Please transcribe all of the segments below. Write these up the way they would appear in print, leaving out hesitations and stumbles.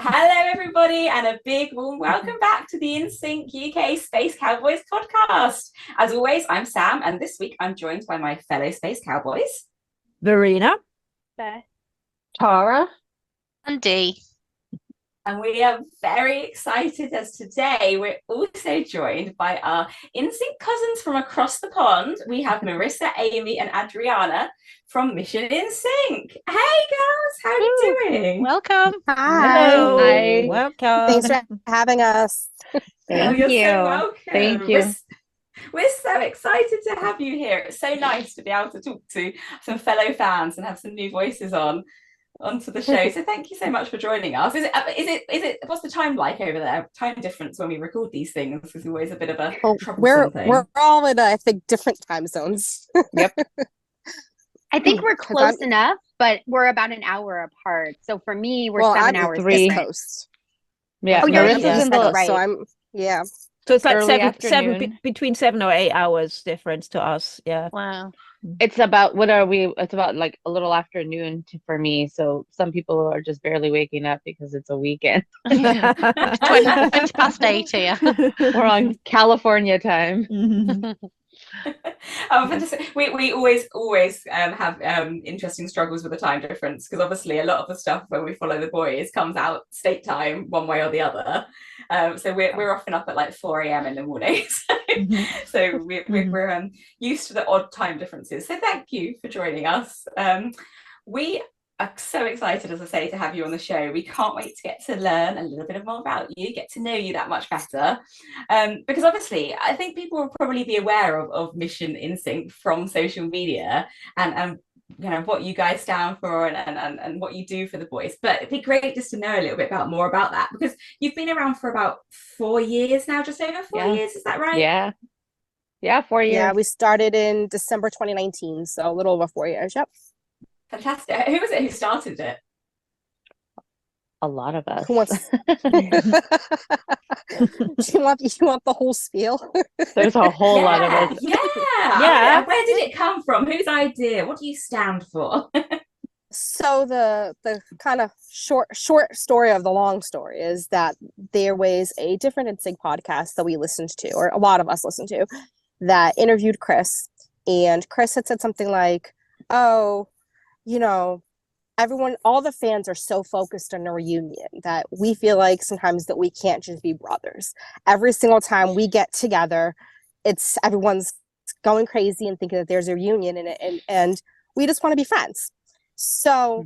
Hello, everybody, and a big warm welcome back to the NSYNC UK Space Cowboys podcast. As always, I'm Sam, and this week I'm joined by my fellow Space Cowboys. Verena. Beth. Tara. Andy. And we are very excited as today we're also joined by our NSYNC cousins from across the pond. We have Marissa, Amy, and Adriana from Mission NSYNC. Hey, girls, how are you doing? Welcome. Hi. Hello. Hi. Welcome. Thanks for having us. You're so welcome. Thank you. We're so excited to have you here. It's so nice to be able to talk to some fellow fans and have some new voices onto the show. So thank you so much for joining us. Is it what's the time like over there? Time difference when we record these things is always a bit of a troublesome thing. We're all in I think different time zones. Yep. I think we're close enough, but we're about an hour apart. So for me, we're 7 hours East different. Coast. Yeah, Oh, you're Marissa's in the right. So I'm So it's like early between 7 or 8 hours difference to us. Yeah. Wow. It's about It's about like a little afternoon for me. So some people are just barely waking up because it's a weekend. 20 past 8 here. We're on California time. Oh, fantastic. We always have interesting struggles with the time difference because obviously a lot of the stuff when we follow the boys comes out state time one way or the other. So we're often up at like 4 a.m. in the morning. So we're used to the odd time differences. So thank you for joining us. We are so excited, as I say, to have you on the show. We can't wait to get to learn a little bit more about you, get to know you that much better. Because obviously, I think people will probably be aware of Mission NSYNC from social media and you know what you guys stand for and what you do for the boys. But it'd be great just to know a little bit more about that because you've been around for about 4 years now, just over 4 years. Is that right? Yeah, 4 years. Yeah, we started in December 2019, so a little over 4 years. Yep. Fantastic. Who was it who started it? A lot of us. Who wants? you want the whole spiel? There's a whole lot of us. Yeah. Where did it come from? Whose idea? What do you stand for? So the kind of short story of the long story is that there was a different NSYNC podcast that we listened to, or a lot of us listened to, that interviewed Chris, and Chris had said something like, "Oh, all the fans are so focused on a reunion that we feel like sometimes that we can't just be brothers. Every single time we get together, it's everyone's going crazy and thinking that there's a reunion in it, and we just want to be friends." So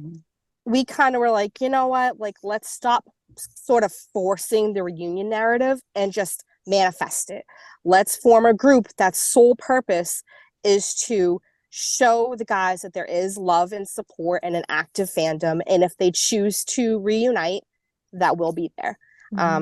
we kind of were like, you know what, like, let's stop sort of forcing the reunion narrative and just manifest it. Let's form a group that's sole purpose is to show the guys that there is love and support and an active fandom, and if they choose to reunite, that will be there.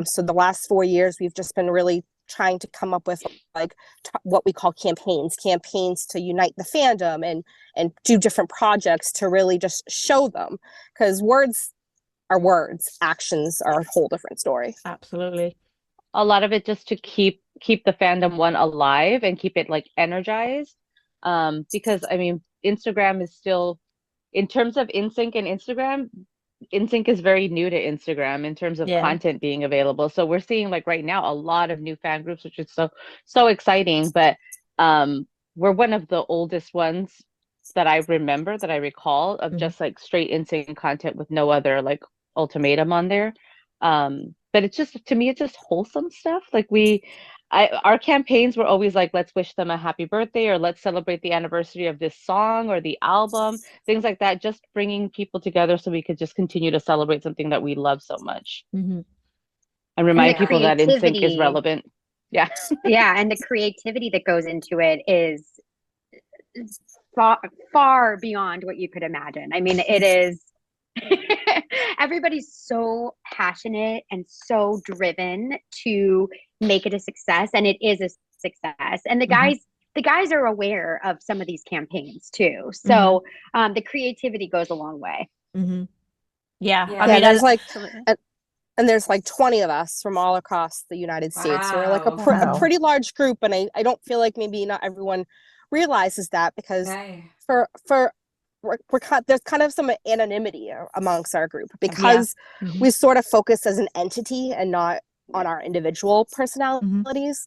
So the last 4 years we've just been really trying to come up with like what we call campaigns to unite the fandom and do different projects to really just show them, because words are words, actions are a whole different story. Absolutely. A lot of it just to keep the fandom alive and keep it like energized. Because I mean, Instagram is still, in terms of NSYNC and Instagram, NSYNC is very new to Instagram in terms of content being available. So we're seeing like right now a lot of new fan groups, which is so exciting. But we're one of the oldest ones that I recall of just like straight NSYNC content with no other like ultimatum on there. But it's just, to me, it's just wholesome stuff. Like our campaigns were always like, let's wish them a happy birthday, or let's celebrate the anniversary of this song or the album, things like that, just bringing people together so we could just continue to celebrate something that we love so much. And remind people that NSYNC is relevant. Yeah. Yeah, and the creativity that goes into it is far beyond what you could imagine. I mean, it is everybody's so passionate and so driven to make it a success, and it is a success. And the guys are aware of some of these campaigns too. So the creativity goes a long way. Yeah. I mean, there's there's like 20 of us from all across the United States. So we're like a pretty large group, and I don't feel like maybe not everyone realizes that, because for there's kind of some anonymity amongst our group because we sort of focus as an entity and not on our individual personalities.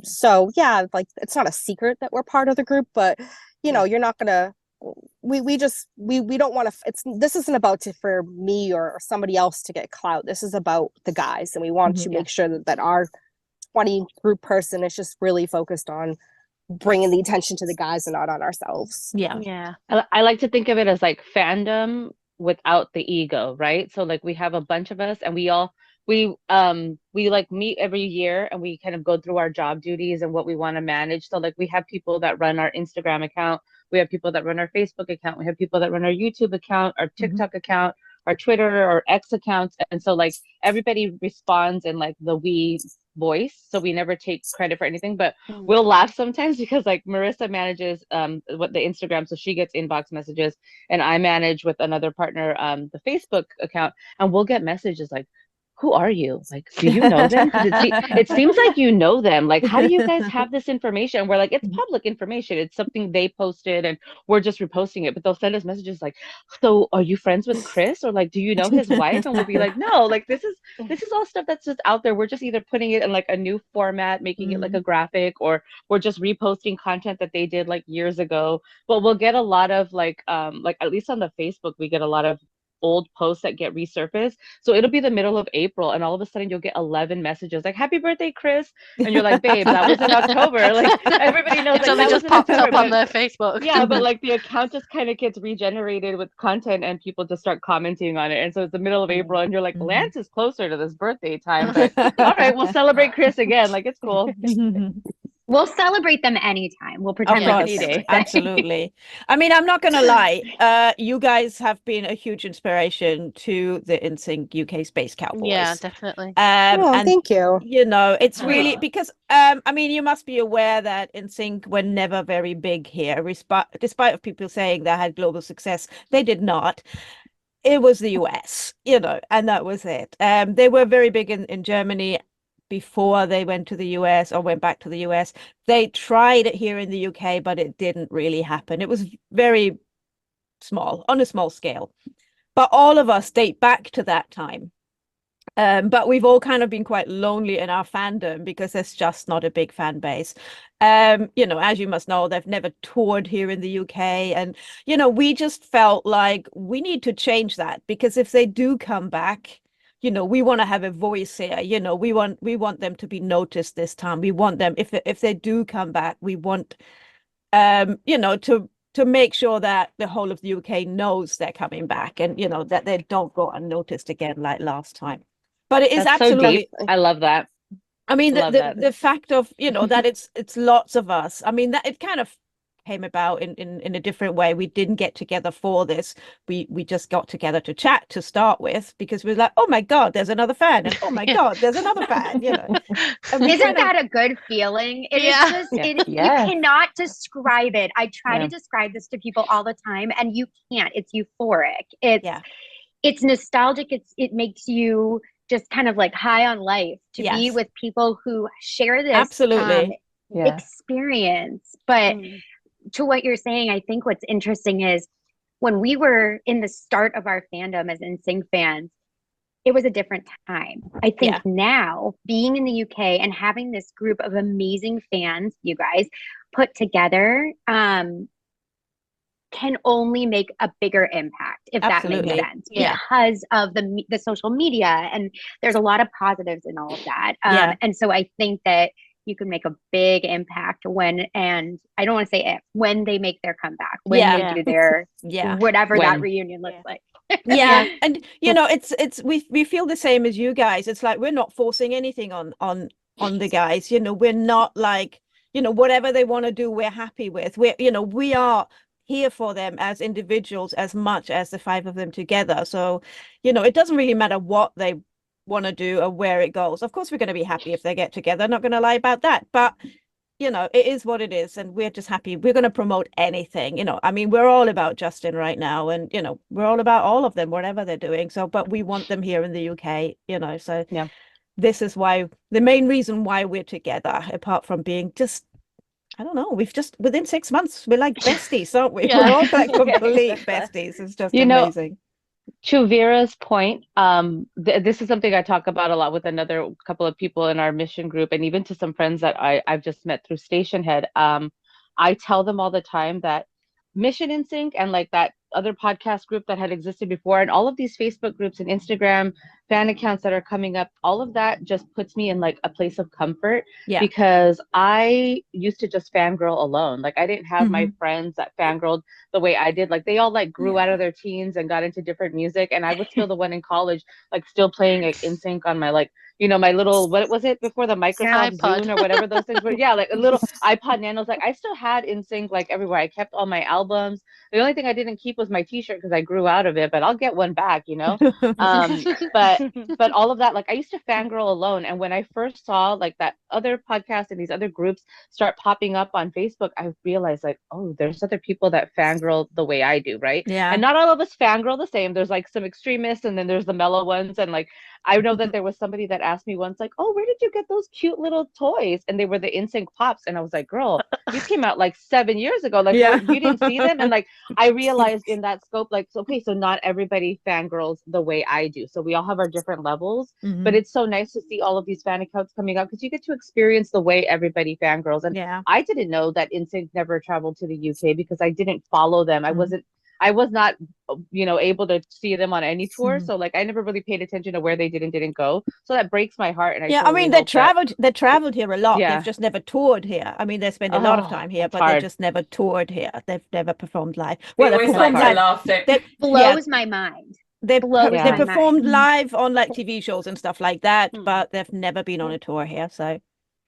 So yeah, like it's not a secret that we're part of the group, but you know, you're not gonna. We don't want to. This isn't about for me or somebody else to get clout. This is about the guys, and we want to make sure that our 20 group person is just really focused on bringing the attention to the guys and not on ourselves. Yeah. I like to think of it as like fandom without the ego, right? So like we have a bunch of us and we like meet every year and we kind of go through our job duties and what we want to manage. So like we have people that run our Instagram account, we have people that run our Facebook account, we have people that run our YouTube account, our TikTok account, our Twitter or X accounts. And so like everybody responds in like the we voice, so we never take credit for anything, but we'll laugh sometimes because like Marissa manages what the Instagram, so she gets inbox messages, and I manage with another partner the Facebook account, and we'll get messages like, who are you? Like, do you know them? Because it seems like you know them. Like, how do you guys have this information? And we're like, it's public information. It's something they posted and we're just reposting it. But they'll send us messages like, so are you friends with Chris? Or like, do you know his wife? And we'll be like, no, like this is all stuff that's just out there. We're just either putting it in like a new format, making it like a graphic, or we're just reposting content that they did like years ago. But we'll get a lot of like at least on the Facebook, we get a lot of old posts that get resurfaced. So it'll be the middle of April and all of a sudden you'll get 11 messages like, happy birthday, Chris. And you're like, babe, that was in October. Like everybody knows It's like, only that just was in popped October, up on but- their Facebook. yeah, but like the account just kind of gets regenerated with content and people just start commenting on it. And so it's the middle of April and you're like, Lance is closer to this birthday time, but all right, we'll celebrate Chris again. Like it's cool. We'll celebrate them anytime. We'll pretend Of like course, it's their birthday. absolutely. I mean, I'm not going to lie. You guys have been a huge inspiration to the NSYNC UK Space Cowboys. Yeah, definitely. And thank you. you know, it's really because I mean, you must be aware that NSYNC were never very big here, despite of people saying they had global success. They did not. It was the US, you know, and that was it. They were very big in Germany before they went to the US or went back to the US. They tried it here in the UK, but it didn't really happen. It was very small, on a small scale. But all of us date back to that time. But we've all kind of been quite lonely in our fandom because there's just not a big fan base. You know, as you must know, they've never toured here in the UK. And, you know, we just felt like we need to change that because if they do come back, you know, we want to have a voice here. You know, we want them to be noticed this time. We want them, if they do come back, we want, you know, to make sure that the whole of the UK knows they're coming back and, you know, that they don't go unnoticed again like last time. But it is That's absolutely, so deep. I love that. I mean, Love that. the fact of, you know, that it's lots of us. I mean, that it kind of came about in a different way. We didn't get together for this. We just got together to chat to start with because we were like, oh my God, there's another fan. And oh my God, there's another fan, you know. Isn't that a good feeling? It is just, Yes. you cannot describe it. I try to describe this to people all the time and you can't. It's euphoric. It's nostalgic. It makes you just kind of like high on life to be with people who share this absolutely experience. But to what you're saying, I think what's interesting is when we were in the start of our fandom as NSYNC fans, it was a different time. I think now being in the UK and having this group of amazing fans, you guys, put together, can only make a bigger impact, if that makes sense, because of the social media, and there's a lot of positives in all of that. And so I think that you can make a big impact and I don't want to say if, when they make their comeback, when they do their whatever that reunion looks like. And you know, it's we feel the same as you guys. It's like we're not forcing anything on the guys. You know, we're not like, you know, whatever they want to do, we're happy with. We are here for them as individuals as much as the five of them together. So, you know, it doesn't really matter what they want to do or where it goes. Of course, we're going to be happy if they get together. I'm not going to lie about that. But, you know, it is what it is. And we're just happy. We're going to promote anything. You know, I mean, we're all about Justin right now. And, you know, we're all about all of them, whatever they're doing. So, but we want them here in the UK, you know. So this is why, the main reason why we're together, apart from being just I don't know. We've just within 6 months we're like besties, aren't we? Yeah. We're all like Yeah, complete exactly. besties. It's just You know, amazing. to Vera's point, this is something I talk about a lot with another couple of people in our mission group, and even to some friends that I've just met through Station Head. I tell them all the time that Mission NSYNC and like that other podcast group that had existed before, and all of these Facebook groups and Instagram fan accounts that are coming up, all of that just puts me in like a place of comfort, Yeah. because I used to just fangirl alone. Like I didn't have my friends that fangirled the way I did. Like they all like grew out of their teens and got into different music, and I was still the one in college like still playing like NSYNC on my like, you know, my little, what was it before the Microsoft iPod. Zune or whatever those things were? Yeah, like a little iPod Nanos. Like I still had NSYNC like everywhere. I kept all my albums. The only thing I didn't keep was my T-shirt because I grew out of it, but I'll get one back, you know. But all of that, like I used to fangirl alone, and when I first saw like that other podcast and these other groups start popping up on Facebook, I realized like, oh, there's other people that fangirl the way I do, right? Yeah. And not all of us fangirl the same. There's like some extremists, and then there's the mellow ones, and like I know that there was somebody that asked me once, like, oh, where did you get those cute little toys? And they were the NSYNC pops. And I was like, girl, these came out like 7 years ago. Like, Yeah. you didn't see them? And like, I realized in that scope, like, okay, so not everybody fangirls the way I do. So we all have our different levels, but it's so nice to see all of these fan accounts coming up because you get to experience the way everybody fangirls. And Yeah. I didn't know that NSYNC never traveled to the UK because I didn't follow them. I was not, you know, able to see them on any tour. So like, I never really paid attention to where they did and didn't go. So that breaks my heart. And I Yeah, I totally mean, hope they traveled here a lot. Yeah. They've just never toured here. I mean, they spend a lot of Oh, time here, it's but they hard. just never toured here. They've never performed live. We Well, they always performed like to live. laugh, don't They, Blows my mind. they blows my performed mind. live on like TV shows and stuff like that, but they've never been on a tour here. So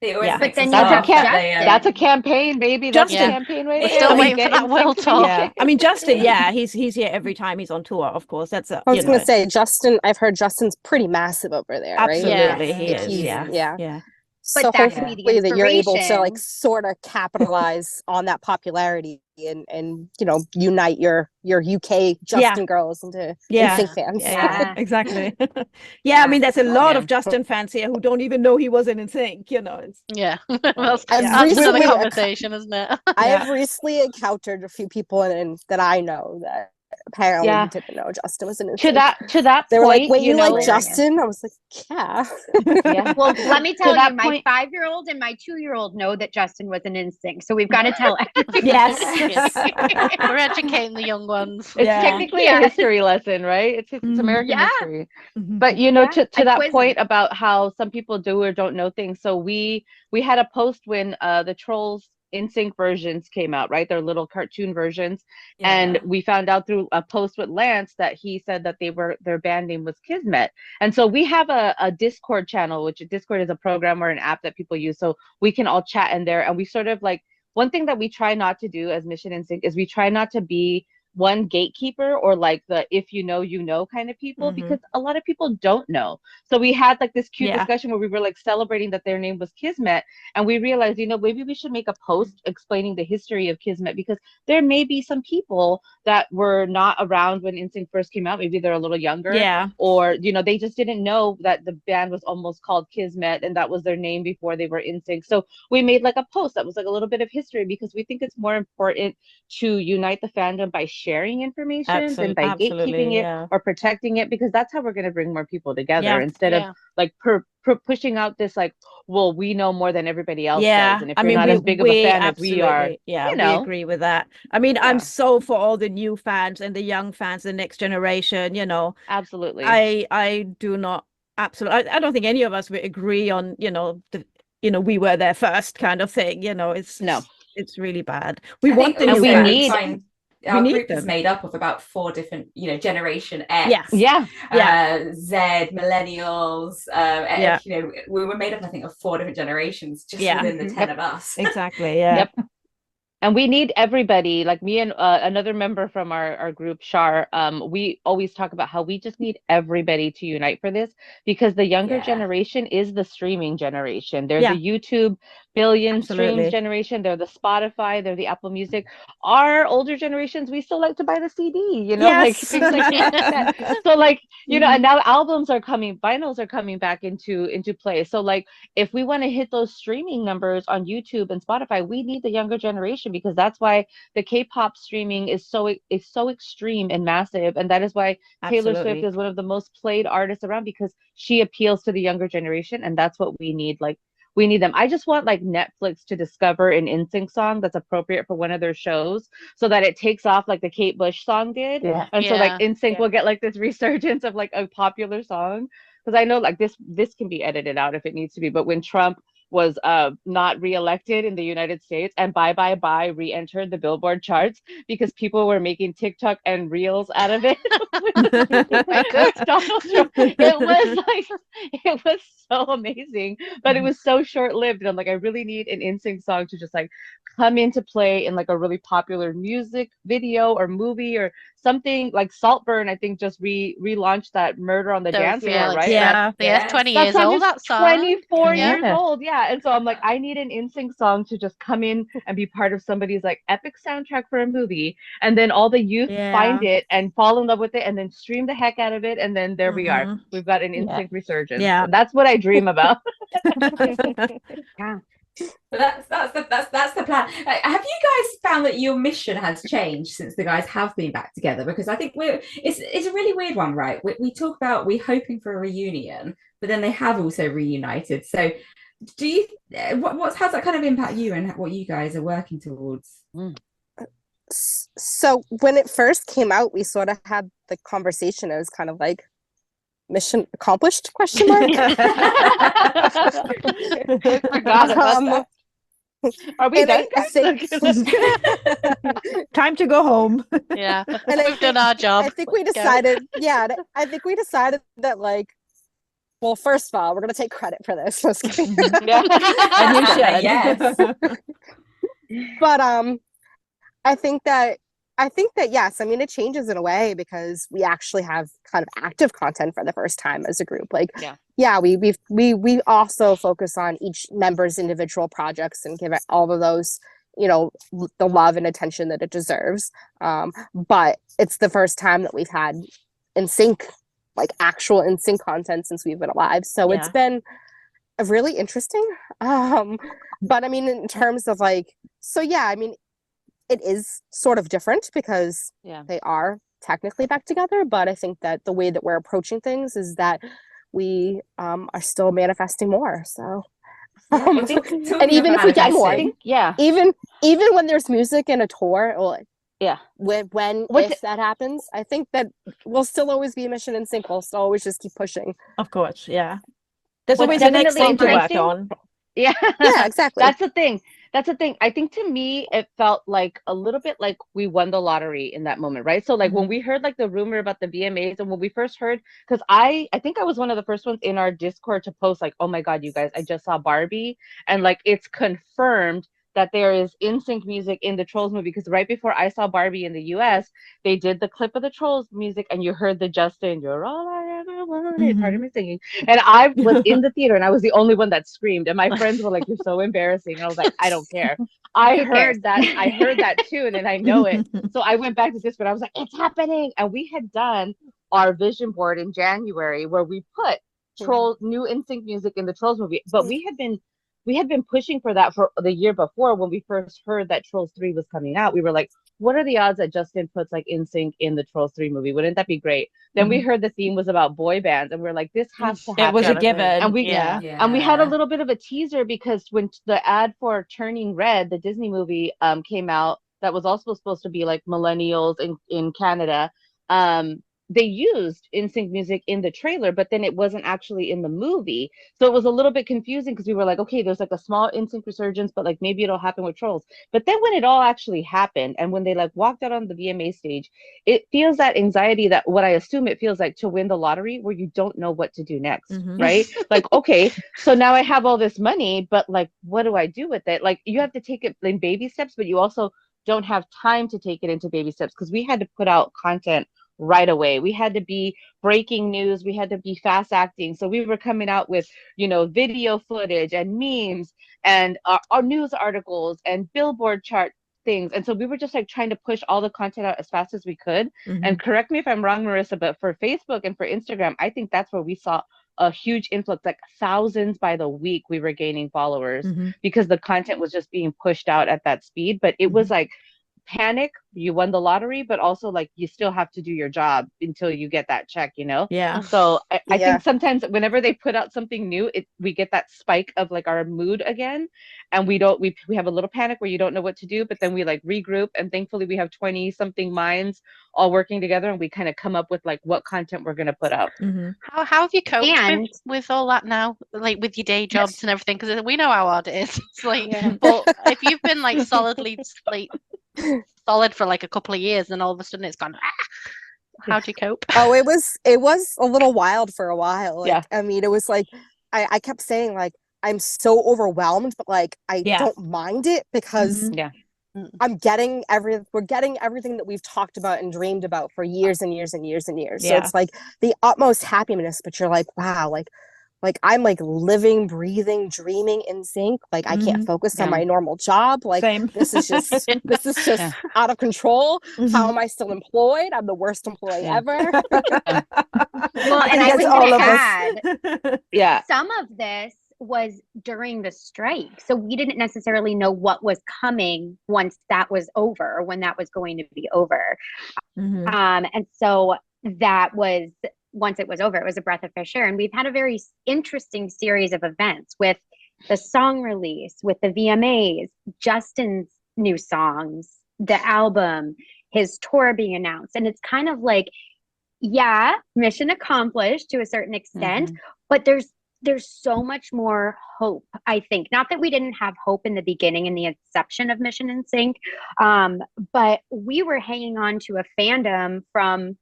It always Yeah. makes But us then you laugh have that they, That's a campaign, baby. That's Justin. a campaign right We're there. still Like, waiting get for that NSYNC world to the tour. yeah, UK. I mean, Justin, yeah, he's here every time he's on tour. Of course, that's a I was you gonna know, say Justin. I've heard Justin's pretty massive over there, right? absolutely Yeah. he Like, is. he's- Yeah, yeah. yeah. But So that could be the hopefully that you're able to like inspiration. sort of capitalize on that popularity and you know unite your UK Justin girls into Yeah. NSYNC fans. Yeah, exactly. Yeah, I mean, there's a lot of Justin fans here who don't even know he was in NSYNC. You know, it's Yeah. Well, I've that's another recently- conversation, isn't it? I have recently encountered a few people that I know that apparently Yeah. didn't know Justin was in NSYNC. To that They were point, like, "Wait, you know, like Justin?" I was like, "Yeah." Yeah. Well, let me tell you, that my point- 5-year-old and my 2-year-old know that Justin was an NSYNC, so we've got to tell everybody. yes. We're educating the young ones. It's Yeah. technically Yeah. a history lesson, right? It's American Yeah. history. Mhm. But you know, Yeah, to I that quiz point them. about how some people do or don't know things. So we had a post when the Trolls NSYNC versions came out, right? Their little cartoon versions. And we found out through a post with Lance that he said that their band name was Kismet. And so we have a Discord channel, which Discord is a program or an app that people use. So we can all chat in there. And we sort of like, one thing that we try not to do as Mission NSYNC is we try not to be one gatekeeper or like the if you know kind of people, because a lot of people don't know. So we had like this cute discussion where we were like celebrating that their name was Kismet, and we realized, you know, maybe we should make a post explaining the history of Kismet, because there may be some people that were not around when NSYNC first came out. Maybe they're a little younger, or you know, they just didn't know that the band was almost called Kismet and that was their name before they were NSYNC. So we made like a post that was like a little bit of history, because we think it's more important to unite the fandom by sharing information than by gatekeeping it or protecting it, because that's how we're going to bring more people together instead of like pushing out this like, well, we know more than everybody else does, and if you're not as big of a fan as we are, you know. We agree with that. I mean, I'm so for all the new fans and the young fans, the next generation, you know. Absolutely. I do not absolutely I don't think any of us would agree on, you know, we were there first kind of thing, you know. It's really bad. We want the new fans. Our group is made up of about 4 different, you know, generation X, Z, millennials, you know, we were made up, I think, of 4 different generations just within the 10 of us. Exactly. Yeah. And we need everybody, like me and another member from our group, Shar. We always talk about how we just need everybody to unite for this, because the younger generation is the streaming generation. They're the YouTube billion streams generation. They're the Spotify. They're the Apple Music. Our older generations, we still like to buy the CD, you know, like things like that. So like, you know, and now albums are coming, vinyls are coming back into play. So like, if we want to hit those streaming numbers on YouTube and Spotify, we need the younger generation, because that's why the K-pop streaming is so extreme and massive, and that is why Taylor Swift is one of the most played artists around, because she appeals to the younger generation, and that's what we need. Like, we need them. I just want like Netflix to discover an NSYNC song that's appropriate for one of their shows, so that it takes off like the Kate Bush song did. And so like NSYNC will get like this resurgence of like a popular song. Because I know like this can be edited out if it needs to be, but when Trump was not reelected in the United States, and Bye Bye Bye re-entered the Billboard charts because people were making TikTok and reels out of it. Donald Trump. It was so amazing, but it was so short-lived. And I'm like, I really need an NSYNC song to just like come into play in like a really popular music video or movie or something. Like Saltburn, I think just relaunched that Murder on the Dance Floor, right? Yeah, 20 years old, that song. 24 years old, and so I'm like, I need an NSYNC song to just come in and be part of somebody's like epic soundtrack for a movie, and then all the youth find it and fall in love with it and then stream the heck out of it, and then there we are. We've got an NSYNC resurgence. So that's what I dream about. But that's the plan. Have you guys found that your mission has changed since the guys have been back together? Because I think it's a really weird one, right? We talk about we're hoping for a reunion, but then they have also reunited. So do you how's that kind of impact you and what you guys are working towards? So when it first came out, we sort of had the conversation as kind of like, mission accomplished, question mark. Are we done? Time to go home. Yeah, we've done our job. I think we decided that like, well, first of all, we're gonna take credit for this. And you should. Yes. But I think that yes, I mean, it changes in a way because we actually have kind of active content for the first time as a group. Like, we also focus on each member's individual projects and give it all of those, you know, the love and attention that it deserves. But it's the first time that we've had NSYNC, like actual NSYNC content since we've been alive. So it's been really interesting. But I mean, in terms of like, I mean, it is sort of different because they are technically back together, but I think that the way that we're approaching things is that we are still manifesting more. So, and even if we get more, even when there's music and a tour, or if that happens, I think that we'll still always be a Mission NSYNC. We'll still always just keep pushing. Of course, there's always the next thing to work on. Yeah, exactly. That's the thing. I think to me, it felt like a little bit like we won the lottery in that moment, right? So like when we heard like the rumor about the VMAs, and when we first heard, because I think I was one of the first ones in our Discord to post like, oh my God, you guys, I just saw Barbie, and like it's confirmed that there is NSYNC music in the Trolls movie, because right before I saw Barbie in the US, they did the clip of the Trolls music, and you heard the Justin, "You're all I ever wanted," part of me singing. And I was in the theater, and I was the only one that screamed. And my friends were like, "You're so embarrassing." And I was like, I don't care. I heard that tune, and I know it. So I went back to Discord. I was like, it's happening. And we had done our vision board in January where we put new NSYNC music in the Trolls movie, but we had been pushing for that for the year before. When we first heard that Trolls 3 was coming out, we were like, what are the odds that Justin puts like NSYNC in the Trolls 3 movie? Wouldn't that be great? Then we heard the theme was about boy bands, and we are like, this has to happen. It was a given. And we had a little bit of a teaser, because when the ad for Turning Red, the Disney movie, came out, that was also supposed to be like millennials in Canada. they used NSYNC music in the trailer, but then it wasn't actually in the movie. So it was a little bit confusing because we were like, okay, there's like a small NSYNC resurgence, but like maybe it'll happen with Trolls. But then when it all actually happened, and when they like walked out on the VMA stage, it feels that anxiety that what I assume it feels like to win the lottery, where you don't know what to do next, right? Like, okay, so now I have all this money, but like, what do I do with it? Like, you have to take it in baby steps, but you also don't have time to take it into baby steps, because we had to put out content right away. We had to be breaking news. We had to be fast acting. So we were coming out with, you know, video footage and memes and our news articles and billboard chart things. And so we were just like trying to push all the content out as fast as we could. And correct me if I'm wrong, Marissa, but for Facebook and for Instagram, I think that's where we saw a huge influx, like thousands by the week we were gaining followers because the content was just being pushed out at that speed. But it was like panic, you won the lottery, but also like you still have to do your job until you get that check, you know? Yeah. So I think sometimes whenever they put out something new, we get that spike of like our mood again, and we have a little panic where you don't know what to do, but then we like regroup, and thankfully we have 20 something minds all working together, and we kind of come up with like what content we're going to put out. How have you coped with all that now, like with your day jobs and everything? Because we know how hard it is. It's like, but if you've been like solidly like solid for like a couple of years, and all of a sudden it's gone, how do you cope? Oh, it was a little wild for a while. Like, I mean, it was like I kept saying like I'm so overwhelmed, but like I don't mind it because we're getting everything that we've talked about and dreamed about for years and years and years and years. So it's like the utmost happiness, but you're like, wow, like I'm like living, breathing, dreaming in sync. Like I can't focus on my normal job. Like this is just out of control. How am I still employed? I'm the worst employee ever. Well, and I think all of us. Some of this was during the strike, so we didn't necessarily know what was coming once that was over, or when that was going to be over. And so that was. Once it was over, it was a breath of fresh air. And we've had a very interesting series of events with the song release, with the VMAs, Justin's new songs, the album, his tour being announced. And it's kind of like, mission accomplished to a certain extent, but there's so much more hope, I think. Not that we didn't have hope in the beginning, in the inception of Mission NSYNC, but we were hanging on to a fandom from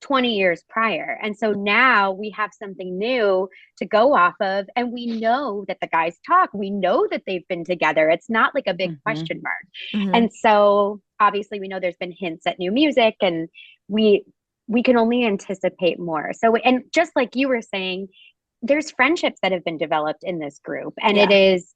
20 years prior. And so now we have something new to go off of, and we know that the guys talk. We know that they've been together. It's not like a big question mark. And so obviously we know there's been hints at new music, and we can only anticipate more. So, and just like you were saying, there's friendships that have been developed in this group, and it is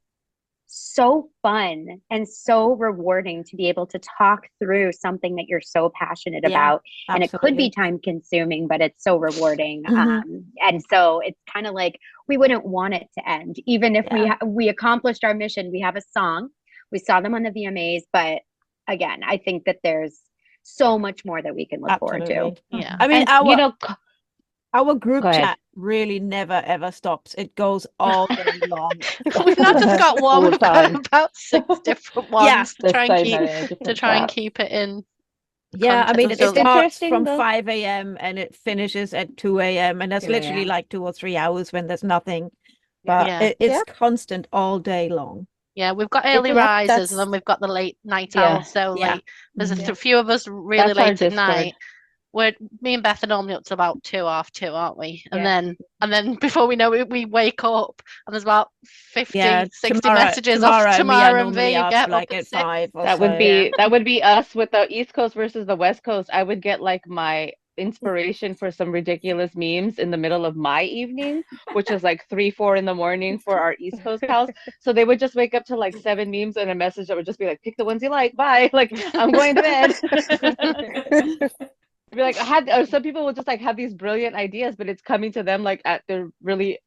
so fun and so rewarding to be able to talk through something that you're so passionate about. And it could be time consuming, but it's so rewarding. And so it's kind of like we wouldn't want it to end, even if we accomplished our mission. We have a song, we saw them on the VMAs, but again, I think that there's so much more that we can look forward to. I mean, our group chat really never ever stops. It goes all day long. We've not just got one, we've got about 6 different ones to try and keep it in. I mean, it starts from 5 a.m. and it finishes at 2 a.m. and there's literally like 2 or 3 hours when there's nothing, but it's constant all day long. Yeah, we've got early risers, and then we've got the late night owls. So like, there's a few of us really late at night. Me and Beth are normally up to about 2, half 2, aren't we? And then before we know it, we wake up and there's about 50, 60 messages off Tamara and V. Like at 5. That would be us with the East Coast versus the West Coast. I would get like my inspiration for some ridiculous memes in the middle of my evening, which is like 3, 4 in the morning for our East Coast pals. So they would just wake up to like 7 memes and a message that would just be like, pick the ones you like, bye. Like, I'm going to bed. Be like, some people will just like have these brilliant ideas, but it's coming to them like at the really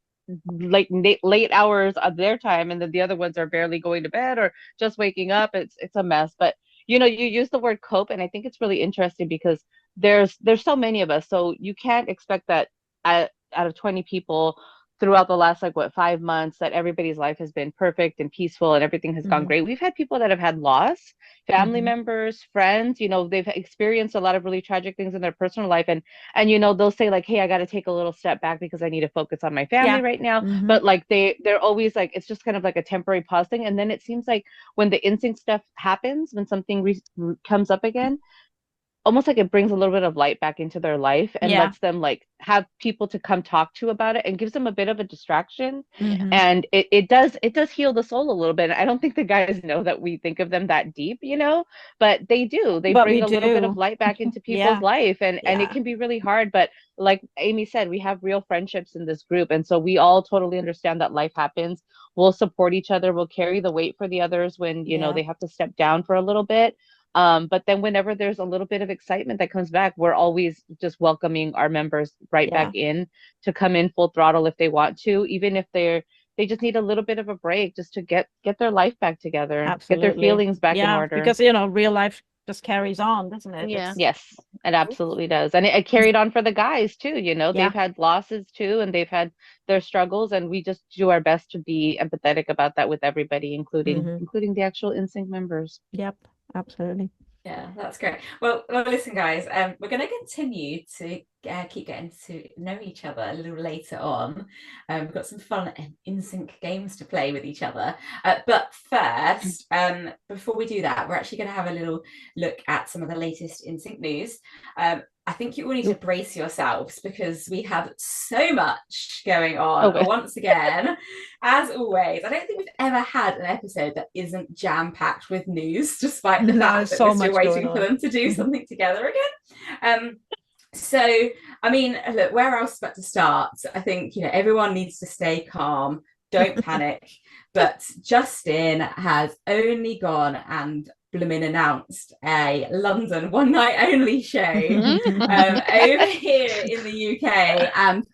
like late hours of their time, and then the other ones are barely going to bed or just waking up. It's a mess. But you know, you use the word cope, and I think it's really interesting because there's so many of us, so you can't expect that out of 20 people throughout the last 5 months that everybody's life has been perfect and peaceful and everything has gone great. We've had people that have had loss, family members, friends, they've experienced a lot of really tragic things in their personal life, and they'll say hey, I got to take a little step back because I need to focus on my family right now. But they're always it's just kind of a temporary pause thing, and then it seems like when the NSYNC stuff happens, when something comes up again, almost it brings a little bit of light back into their life and lets them have people to come talk to about it, and gives them a bit of a distraction. And it does heal the soul a little bit. I don't think the guys know that we think of them that deep, but they do. They bring a little bit of light back into people's life, and it can be really hard. But like Amy said, we have real friendships in this group, and so we all totally understand that life happens. We'll support each other. We'll carry the weight for the others when they have to step down for a little bit. But then whenever there's a little bit of excitement that comes back, we're always just welcoming our members right back in to come in full throttle if they want to, even if they just need a little bit of a break just to get their life back together, get their feelings back in order. Because real life just carries on, doesn't it? Yeah. Yes, it absolutely does. And it carried on for the guys too, they've had losses too, and they've had their struggles, and we just do our best to be empathetic about that with everybody, including the actual NSYNC members. Yep. Absolutely. Yeah, that's great. Well, listen, guys, we're going to continue to keep getting to know each other a little later on. We've got some fun NSYNC games to play with each other. But first, before we do that, we're actually going to have a little look at some of the latest NSYNC news. I think you all need to brace yourselves because we have so much going on. Once again, as always, I don't think we've ever had an episode that isn't jam-packed with news, despite the fact that we're still waiting for them to do something together again. So, I mean, look, where else but to start? I think, everyone needs to stay calm. Don't panic. But Justin has only gone and blooming announced a London one night only show over here in the UK, and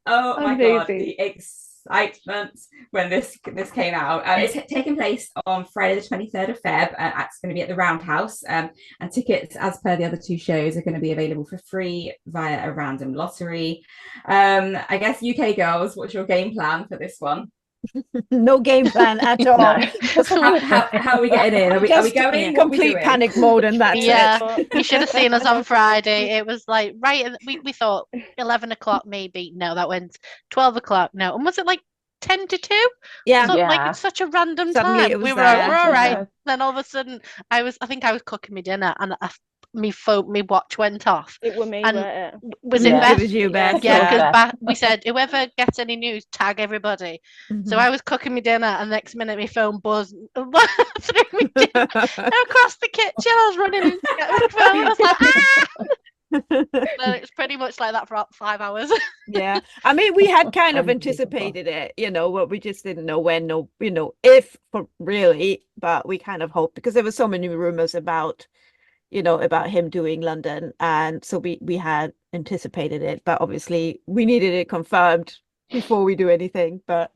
oh my god, the excitement when this came out. It's taking place on Friday the 23rd of Feb. It's going to be at the Roundhouse, and tickets, as per the other two shows, are going to be available for free via a random lottery. I guess, UK girls, what's your game plan for this one? No game plan at all. How are we getting in? Are we going in? Complete panic mode, and that's it. You should have seen us on Friday. It was we thought 11 o'clock maybe. No, that went 12 o'clock. No, and was it 10 to 2? Yeah. It's such a random Suddenly time. We're all right. Then all of a sudden, I think I was cooking my dinner, and my watch went off. It was me. And was it Beth? It was you, Beth. Yeah, because we said whoever gets any news, tag everybody. So I was cooking my dinner, and next minute my phone buzzed through me dinner, and across the kitchen. I was running in to get my phone. I was like, So it's pretty much like that for 5 hours. Yeah, I mean, we had kind of anticipated it, but we just didn't know when, if for really, but we kind of hoped, because there were so many rumors about him doing London, and so we had anticipated it, but obviously we needed it confirmed before we do anything. But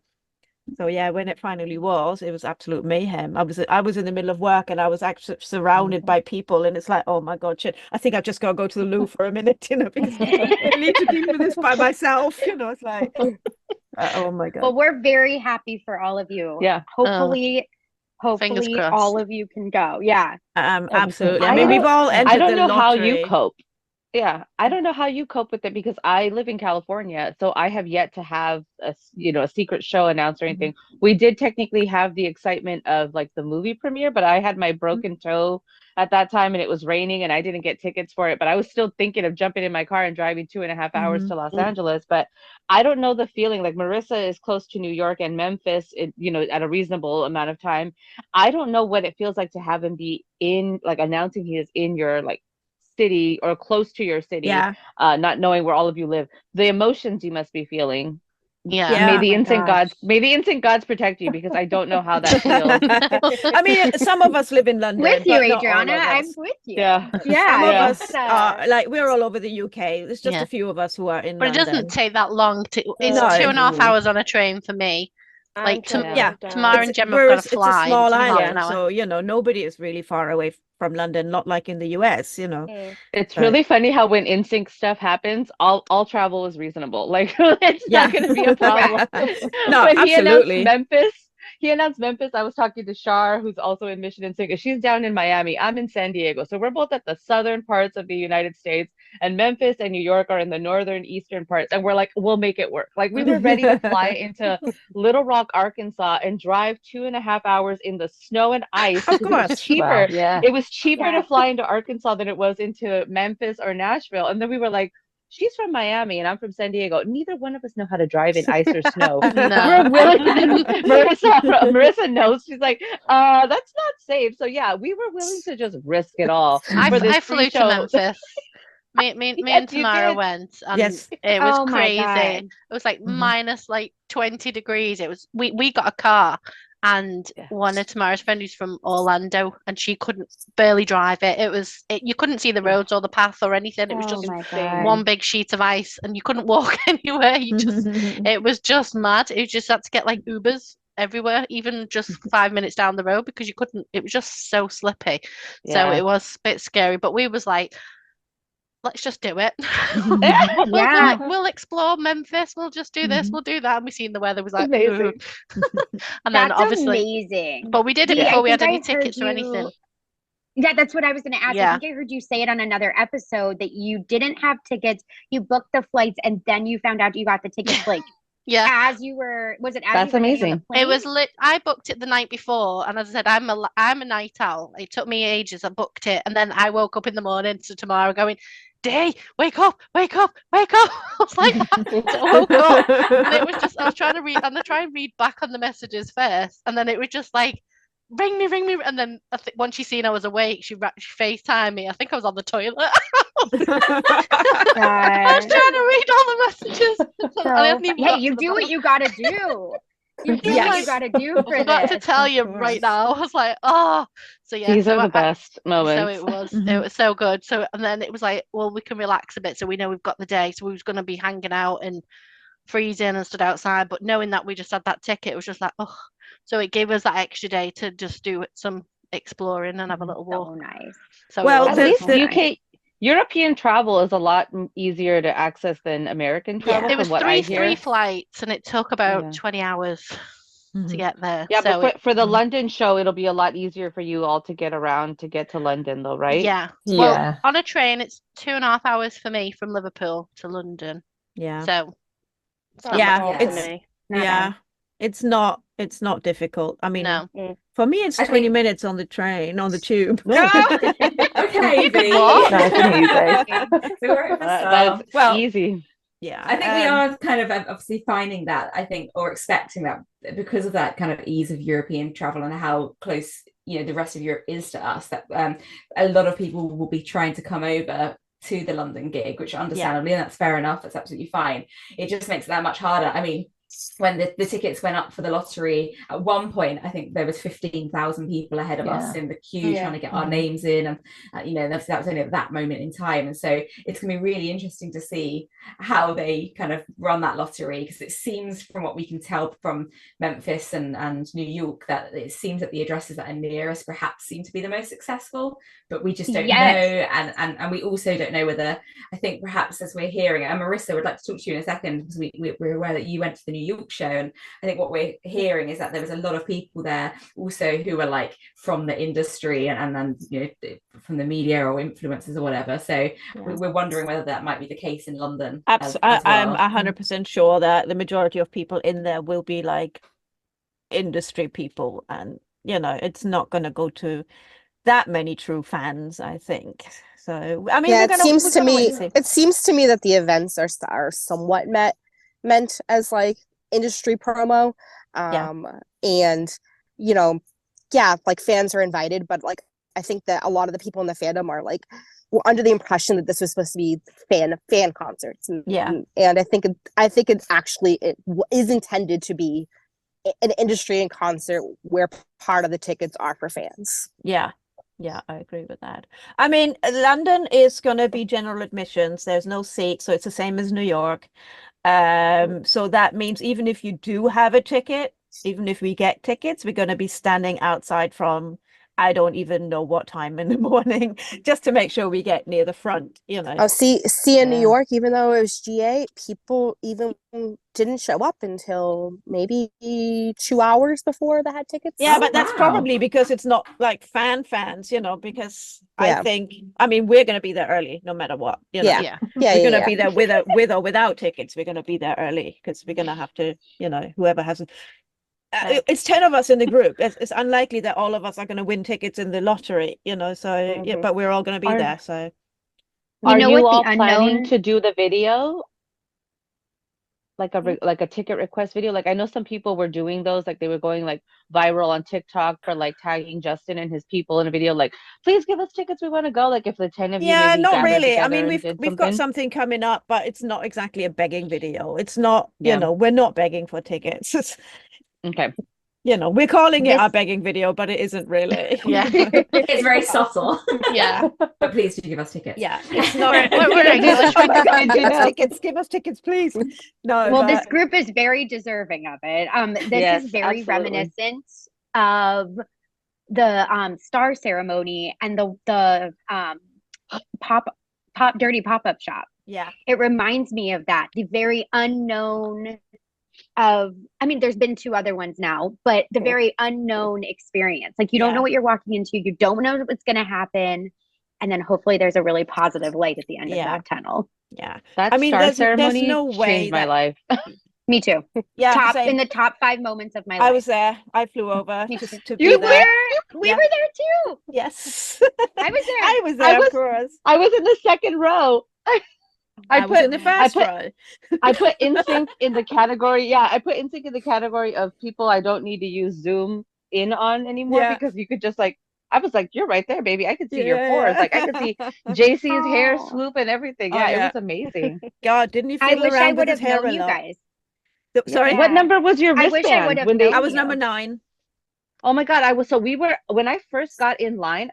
so yeah, when it finally was, it was absolute mayhem. I was in the middle of work, and I was actually surrounded by people, and it's like, oh my god, shit, I think I've just got to go to the loo for a minute, because I need to deal with this by myself. It's like, oh my god. Well, we're very happy for all of you. Yeah. Hopefully all of you can go. Yeah. Absolutely. I mean, we've all entered. I don't know how lottery. you cope. Yeah, I don't know how you cope with it, because I live in California, so I have yet to have a secret show announced or anything. We did technically have the excitement of the movie premiere, but I had my broken toe at that time, and it was raining, and I didn't get tickets for it. But I was still thinking of jumping in my car and driving 2.5 hours to Los Angeles. But I don't know the feeling. Marissa is close to New York and Memphis, at a reasonable amount of time. I don't know what it feels like to have him be in, announcing he is in your city or close to your city, not knowing where all of you live. The emotions you must be feeling. May the NSYNC gods protect you, because I don't know how that feels. I mean, some of us live in London with you, but Adriana. I'm with you. Some of us are we're all over the UK. There's just a few of us who are in but London. It doesn't take that long to it's 2.5 hours on a train for me. Tamara and Gemma have got to fly. It's a small island, so nobody is really far away from London, not like in the US, you know. It's really funny how when NSYNC stuff happens, all travel is reasonable. Like it's not going to be a problem. No, when absolutely. He announced Memphis. I was talking to Shar, who's also in Mission NSYNC. She's down in Miami. I'm in San Diego. So we're both at the southern parts of the United States, and Memphis and New York are in the northern eastern parts. And we're like, we'll make it work. Like we were ready to fly into Little Rock, Arkansas, and drive 2.5 hours in the snow and ice. Of course. It was cheaper. Wow. Yeah. It was cheaper to fly into Arkansas than it was into Memphis or Nashville. And then we were like, she's from Miami and I'm from San Diego. Neither one of us know how to drive in ice or snow. No. We're willing. Marissa knows. She's like, that's not safe. So yeah, we were willing to just risk it all. I flew to Memphis. Me and Tamara went, and it was crazy. It was like minus like 20 degrees. It was we got a car, and one of Tamara's friends who's from Orlando, and she couldn't barely drive it. You couldn't see the roads or the path or anything. It was just one big sheet of ice, and you couldn't walk anywhere. It was just mad. You just had to get like Ubers everywhere, even just 5 minutes down the road, because you couldn't. It was just so slippy. So it was a bit scary. But we was like, let's just do it. We'll explore Memphis. We'll just do this. We'll do that. And we seen the weather was like amazing. And then obviously amazing. But we did it before we had any tickets or anything. Yeah, that's what I was going to ask. Yeah. I think I heard you say it on another episode that you didn't have tickets. You booked the flights and then you found out you got the tickets like as you were. Was it? As that's you were amazing. It was I booked it the night before, and as I said, I'm a night owl. It took me ages. I booked it, and then I woke up in the morning to tomorrow going, Day, wake up, wake up, wake up. I was like, woke up. And it was just, I was trying to read, and I try and read back on the messages first. And then it was just like, ring me. And then I think once she seen I was awake, she FaceTimed me. I think I was on the toilet. I was trying to read all the messages. Hey, you do what you got to do. You do what you got to do for this. I forgot to tell you right now. I was like, oh. So yeah. These are the best moments. So it was so good. So, and then it was like, well, we can relax a bit. So we know we've got the day. So we was going to be hanging out and freezing and stood outside. But knowing that we just had that ticket, it was just like, oh. So it gave us that extra day to just do some exploring and have a little walk. So nice. So well, at least the European travel is a lot easier to access than American travel. It was from what I hear. three flights, and it took about 20 hours to get there. Yeah, so but for the London show, it'll be a lot easier for you all to get around to get to London, though, right? Yeah. Well, on a train, it's 2.5 hours for me from Liverpool to London. Yeah. So it's not difficult. I mean, no. For me, it's 20 minutes on the train, on the tube. Okay, well, easy. Yeah, I think we are kind of obviously finding that, I think, or expecting that, because of that kind of ease of European travel and how close, the rest of Europe is to us, that a lot of people will be trying to come over to the London gig, which understandably, and that's fair enough, that's absolutely fine. It just makes it that much harder. I mean, when the tickets went up for the lottery, at one point I think there was 15,000 people ahead of us in the queue trying to get our names in, and that was only at that moment in time. And so it's going to be really interesting to see how they kind of run that lottery, because it seems, from what we can tell from Memphis and New York, that it seems that the addresses that are nearest perhaps seem to be the most successful, but we just don't know. And we also don't know whether, I think perhaps, as we're hearing, and Marissa would like to talk to you in a second, because we're aware that you went to the New York show, and I think what we're hearing is that there was a lot of people there also who were like from the industry and from the media or influencers or whatever. So we're wondering whether that might be the case in London. I'm 100% sure that the majority of people in there will be like industry people, and it's not going to go to that many true fans, I think. So I mean, it seems to me that the events are somewhat meant as like industry promo, and like fans are invited, but like I think that a lot of the people in the fandom are like under the impression that this was supposed to be fan concerts, and I think it actually is intended to be an industry and concert where part of the tickets are for fans. Yeah, I agree with that. I mean, London is going to be general admissions. There's no seat, so it's the same as New York. So that means even if you do have a ticket, even if we get tickets, we're going to be standing outside from I don't even know what time in the morning, just to make sure we get near the front, you know. Oh, see in New York, even though it was GA, people even didn't show up until maybe 2 hours before they had tickets. Yeah, but that's probably because it's not like fans, you know, because I think, I mean, we're going to be there early no matter what, you know. We're going to be there with or without tickets. We're going to be there early because we're going to have to, you know, whoever hasn't. It's 10 of us in the group. It's unlikely that all of us are going to win tickets in the lottery, you know, so yeah, but we're all going to be there. So are you all planning to do the video, like a ticket request video? Like I know some people were doing those, like they were going like viral on TikTok for like tagging Justin and his people in a video, like please give us tickets, we want to go. Like if the 10 of you maybe not really. I mean, we've got something coming up, but it's not exactly a begging video. It's not, you know, we're not begging for tickets. Okay. You know, we're calling it our begging video, but it isn't really. It's very subtle. But please do give us tickets. It's not. We're tickets. Give us tickets, please. No. Well, this group is very deserving of it. This is very reminiscent of the star ceremony and the dirty pop-up shop. Yeah. It reminds me of that. The very unknown I mean, there's been 2 other ones now, but the very unknown experience. Like you don't know what you're walking into, you don't know what's going to happen, and then hopefully there's a really positive light at the end of that tunnel. Yeah, that star ceremony there's no way changed my life. Me too. Yeah, in the top 5 moments of my life. I was there. I flew over to be there. We were there too. Yes, I was there. I was there. Of course, I was in the second row. I was in the first row. I put NSYNC in the category. Yeah, I put NSYNC in the category of people I don't need to use Zoom in on anymore because you could just like, I was like, you're right there, baby. I could see your pores. Like I could see JC's hair swoop and everything. Yeah, it was amazing. God, didn't he fiddle around with his hair a lot? Guys. Sorry, what number was your wristband? I wish I would have. I was number 9. Oh my God, when I first got in line,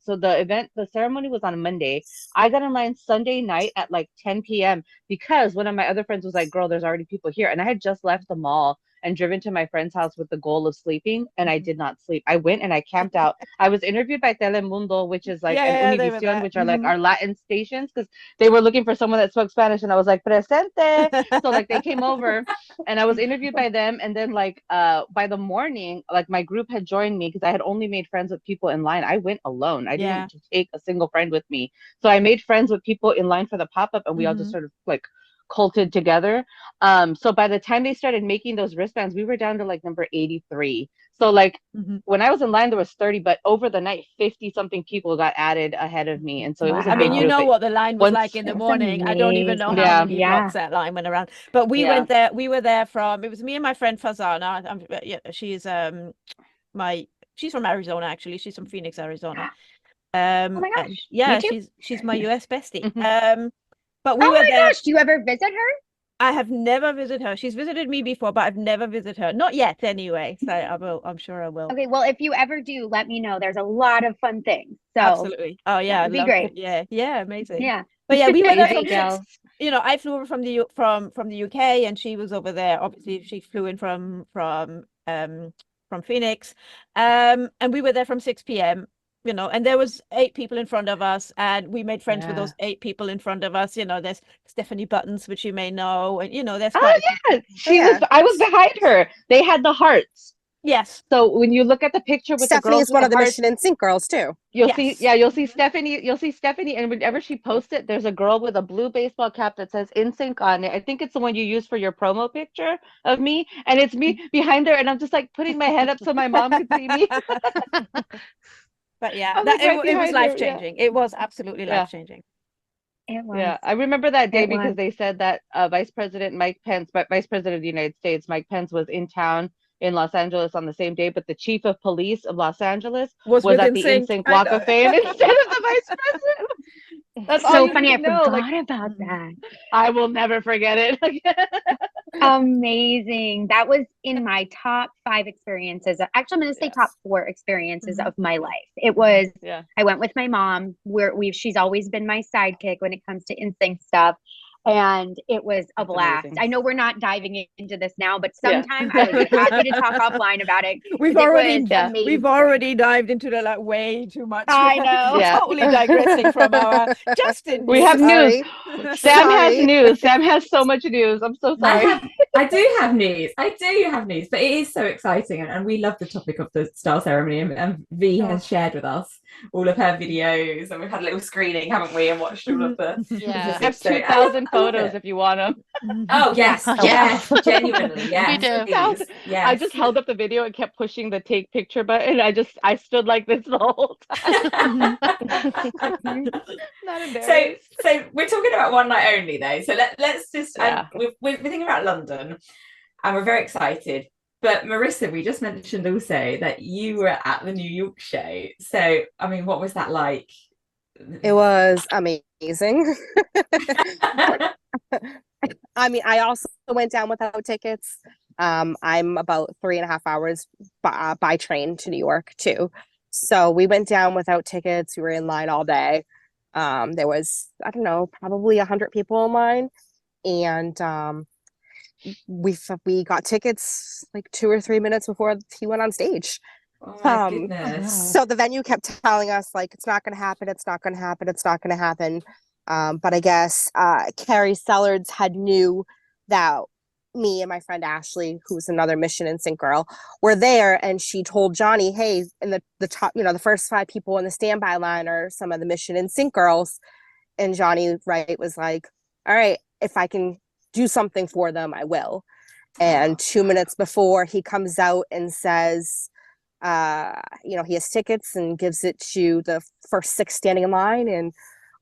so the ceremony was on a Monday. I got in line Sunday night at like 10 p.m. because one of my other friends was like, girl, there's already people here. And I had just left the mall and driven to my friend's house with the goal of sleeping, and I did not sleep. I went and I camped out. I was interviewed by Telemundo, which is like an Univision, which are like our Latin stations, because they were looking for someone that spoke Spanish, and I was like, presente. So like they came over and I was interviewed by them, and then like by the morning, like my group had joined me because I had only made friends with people in line. I went alone. I didn't take a single friend with me. So I made friends with people in line for the pop-up, and we all just sort of like culted together. So by the time they started making those wristbands, we were down to like number 83. So like when I was in line, there was 30, but over the night, 50 something people got added ahead of me. And so it was a big you know what the line was like in the morning. I don't even know how many blocks that line went around. But we went there, we were there from, it was me and my friend Fazana. She's she's from Arizona, actually. She's from Phoenix, Arizona. Oh my gosh. Yeah, she's my US bestie. But we oh were my there. Gosh, do you ever visit her? I have never visited her. She's visited me before, but I've never visited her. Not yet, anyway. So I will. I'm sure I will. Okay. Well, if you ever do, let me know. There's a lot of fun things. So absolutely. Oh yeah, it'd be great. Yeah, amazing. Yeah. But yeah, we were there from you know, I flew over from the UK, and she was over there. Obviously, she flew in from Phoenix, and we were there from 6 p.m. You know, and there was 8 people in front of us, and we made friends with those 8 people in front of us. You know, there's Stephanie Buttons, which you may know, and you know, there's I was behind her. They had the hearts. Yes. So when you look at the picture with Stephanie the girls is one of the Mission NSYNC girls too. You'll see Stephanie, and whenever she posts it, there's a girl with a blue baseball cap that says NSYNC on it. I think it's the one you use for your promo picture of me, and it's me behind her, and I'm just like putting my head up so my mom could see me. But yeah, it was life-changing. It was absolutely life-changing. It was. Yeah, I remember that day because they said that Vice President of the United States, Mike Pence, was in town in Los Angeles on the same day, but the chief of police of Los Angeles was at the NSYNC Walk of Fame instead of the vice president. That's so funny. I forgot about that. I will never forget it. Amazing. That was in my top 5 experiences. Actually, I'm going to say top 4 experiences of my life. It was, I went with my mom. She's always been my sidekick when it comes to NSYNC stuff. And it was a blast. Amazing. I know we're not diving into this now, but sometime I would be happy to talk offline about it. We've already dived into the like way too much. I know. We're totally digressing from our Justin. We have news. Sam has Sorry. news. Sam has so much news. I'm so sorry. I do have news. But it is so exciting, and we love the topic of the star ceremony. And V has shared with us all of her videos, and we've had a little screening, haven't we? And watched all of the. Yeah. I have 2,000 photos if you want them. Oh yes, yes, genuinely, yes. We do. Please, yes. I just held up the video and kept pushing the take picture button. I stood like this the whole time. Not embarrassed. So we're talking about one night only though. So let's just we're thinking about London, and we're very excited. But Marissa, we just mentioned also that you were at the New York show. So I mean, what was that like? It was amazing. I mean, I also went down without tickets. I'm about 3.5 hours by train to New York too. So we went down without tickets. We were in line all day. There was, I don't know, probably 100 people in line. And we got tickets like 2 or 3 minutes before he went on stage. Oh my goodness. So the venue kept telling us like, it's not going to happen. It's not going to happen. It's not going to happen. But I guess Carrie Sellards had knew that me and my friend Ashley, who's another Mission NSYNC girl, were there, and she told Johnny, hey, in the top, the first 5 people in the standby line are some of the Mission NSYNC girls. And Johnny Wright was like, all right, if I can do something for them, I will. And 2 minutes before, he comes out and says, he has tickets, and gives it to the first 6 standing in line. And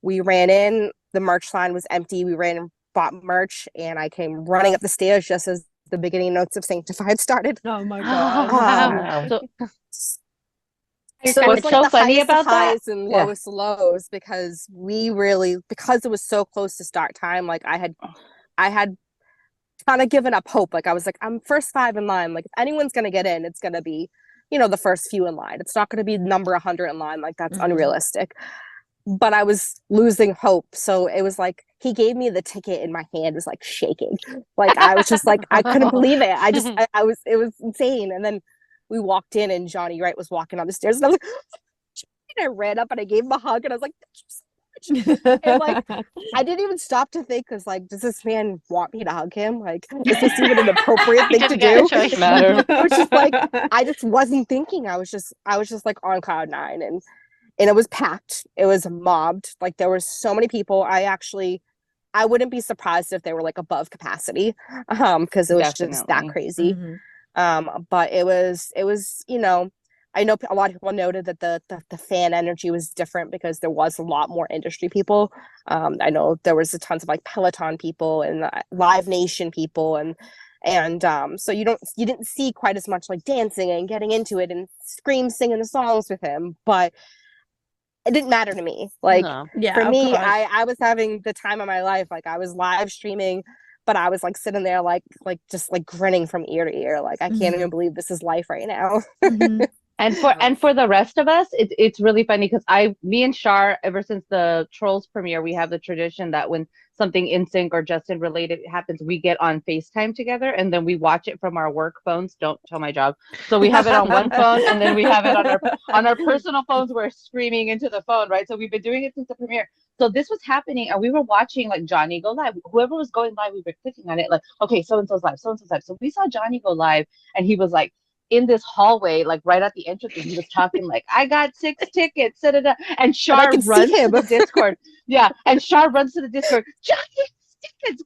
we ran in, the merch line was empty. We ran and bought merch, and I came running up the stairs just as the beginning notes of Sanctified started. Oh my God. Wow. So what's like so funny about that? Highs and lowest lows, because because it was so close to start time, like I had kind of given up hope. Like I was like, I'm first 5 in line. Like if anyone's gonna get in, it's gonna be, the first few in line. It's not gonna be number 100 in line. Like that's unrealistic. But I was losing hope. So it was like he gave me the ticket and my hand was like shaking. Like I was just like, I couldn't believe it. It was insane. And then we walked in, and Johnny Wright was walking on the stairs, and I was like, and I ran up and I gave him a hug, and I was like, thank you so much. And like I didn't even stop to think, because like, does this man want me to hug him? Like, is this even an appropriate thing to do? I was just like, I just wasn't thinking. I was just like on cloud 9, and it was packed. It was mobbed. Like there were so many people. I wouldn't be surprised if they were like above capacity, because it was just that crazy. But it was, I know a lot of people noted that the fan energy was different, because there was a lot more industry people. I know there was tons of like Peloton people and Live Nation people, and so you didn't see quite as much like dancing and getting into it and singing the songs with him, but it didn't matter to me. Like for me, I was having the time of my life. Like I was live streaming, but I was like sitting there like just like grinning from ear to ear. Like I can't even believe this is life right now. And for the rest of us, it's really funny, because me and Shar, ever since the Trolls premiere, we have the tradition that when something NSYNC or Justin related happens, we get on FaceTime together, and then we watch it from our work phones. Don't tell my job. So we have it on one phone, and then we have it on our personal phones. We're screaming into the phone, right? So we've been doing it since the premiere. So this was happening, and we were watching like Johnny go live. Whoever was going live, we were clicking on it like, okay, so and so's live, so and so's live. So we saw Johnny go live, and he was like in this hallway, like right at the entrance, and he was talking like, I got 6 tickets, and Shar runs to the Discord. Yeah, and Shar runs to the Discord, Johnny, tickets.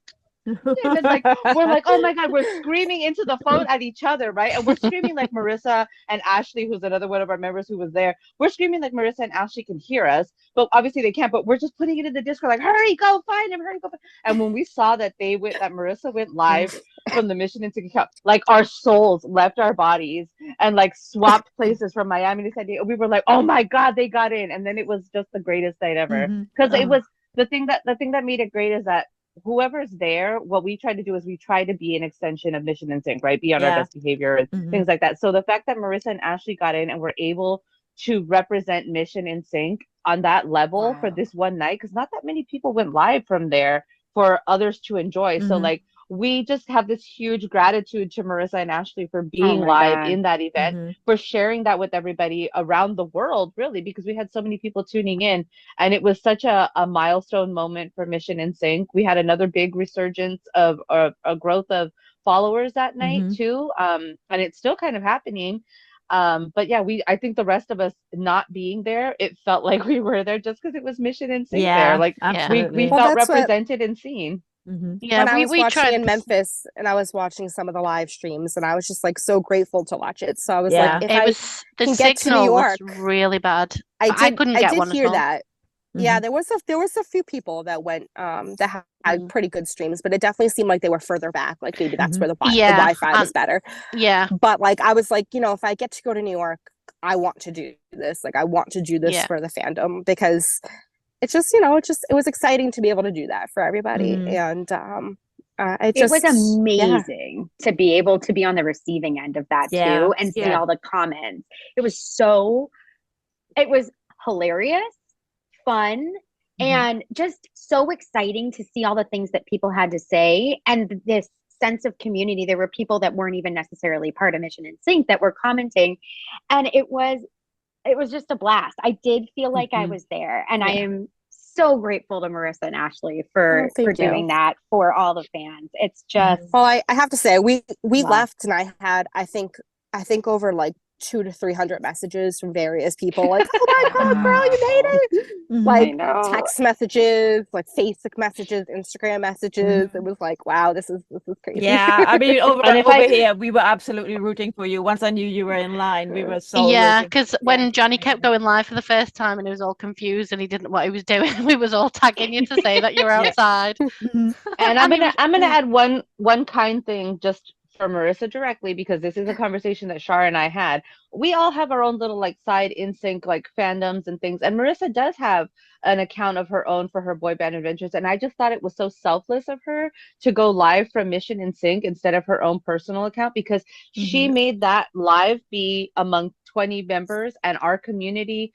And like we're like, oh my God, we're screaming into the phone at each other, right? And we're screaming like Marissa and Ashley, who's another one of our members who was there. We're screaming like Marissa and Ashley can hear us, but obviously they can't. But we're just putting it in the Discord, like, hurry, go find him, hurry, go find him. And when we saw that Marissa went live from the Mission NSYNC account, like our souls left our bodies and like swapped places from Miami to San Diego. We were like, oh my God, they got in. And then it was just the greatest night ever, because it was the thing that made it great is that whoever's there, what we try to do is we try to be an extension of Mission NSYNC, right? Be on our best behavior and things like that. So the fact that Marissa and Ashley got in and were able to represent Mission NSYNC on that level for this one night, because not that many people went live from there, for others to enjoy. So like we just have this huge gratitude to Marissa and Ashley for being live in that event, for sharing that with everybody around the world, really, because we had so many people tuning in. And it was such a milestone moment for Mission NSYNC. We had another big resurgence of a growth of followers that night too. And it's still kind of happening. But yeah, I think the rest of us not being there, it felt like we were there just because it was Mission NSYNC there. Like we felt represented and seen. Yeah, when I was watching tried in Memphis, and I was watching some of the live streams, and I was just like so grateful to watch it. So I was like, if the can get to New signal York, was really bad. I couldn't get one hear at all. that. Yeah, there was a few people that went that had pretty good streams, but it definitely seemed like they were further back. Like maybe that's where the Wi-Fi was better. Yeah. But like I was like, if I get to go to New York, I want to do this. Like I want to do this for the fandom, because it's just, it was exciting to be able to do that for everybody. And it was amazing to be able to be on the receiving end of that too, and see all the comments. It was hilarious, fun, and just so exciting to see all the things that people had to say, and this sense of community. There were people that weren't even necessarily part of Mission NSYNC that were commenting, and it was just a blast. I did feel like I was there, and I am so grateful to Marissa and Ashley for doing that for all the fans. It's just well, I have to say we left, and I had I think over like 200 to 300 messages from various people, like, oh my god, girl, you made it. Like text messages, like Facebook messages, Instagram messages. It was like, wow, this is crazy. Yeah, I mean, over here we were absolutely rooting for you. Once I knew you were in line, we were so because when Johnny kept going live for the first time and he was all confused and he didn't know what he was doing, we was all tagging you to say that you were outside. And I'm gonna add one kind thing just for Marissa directly, because this is a conversation that Shar and I had. We all have our own little like side NSYNC like fandoms and things, and Marissa does have an account of her own for her boy band adventures, and I just thought it was so selfless of her to go live from Mission NSYNC instead of her own personal account, because she made that live be among 20 members, and our community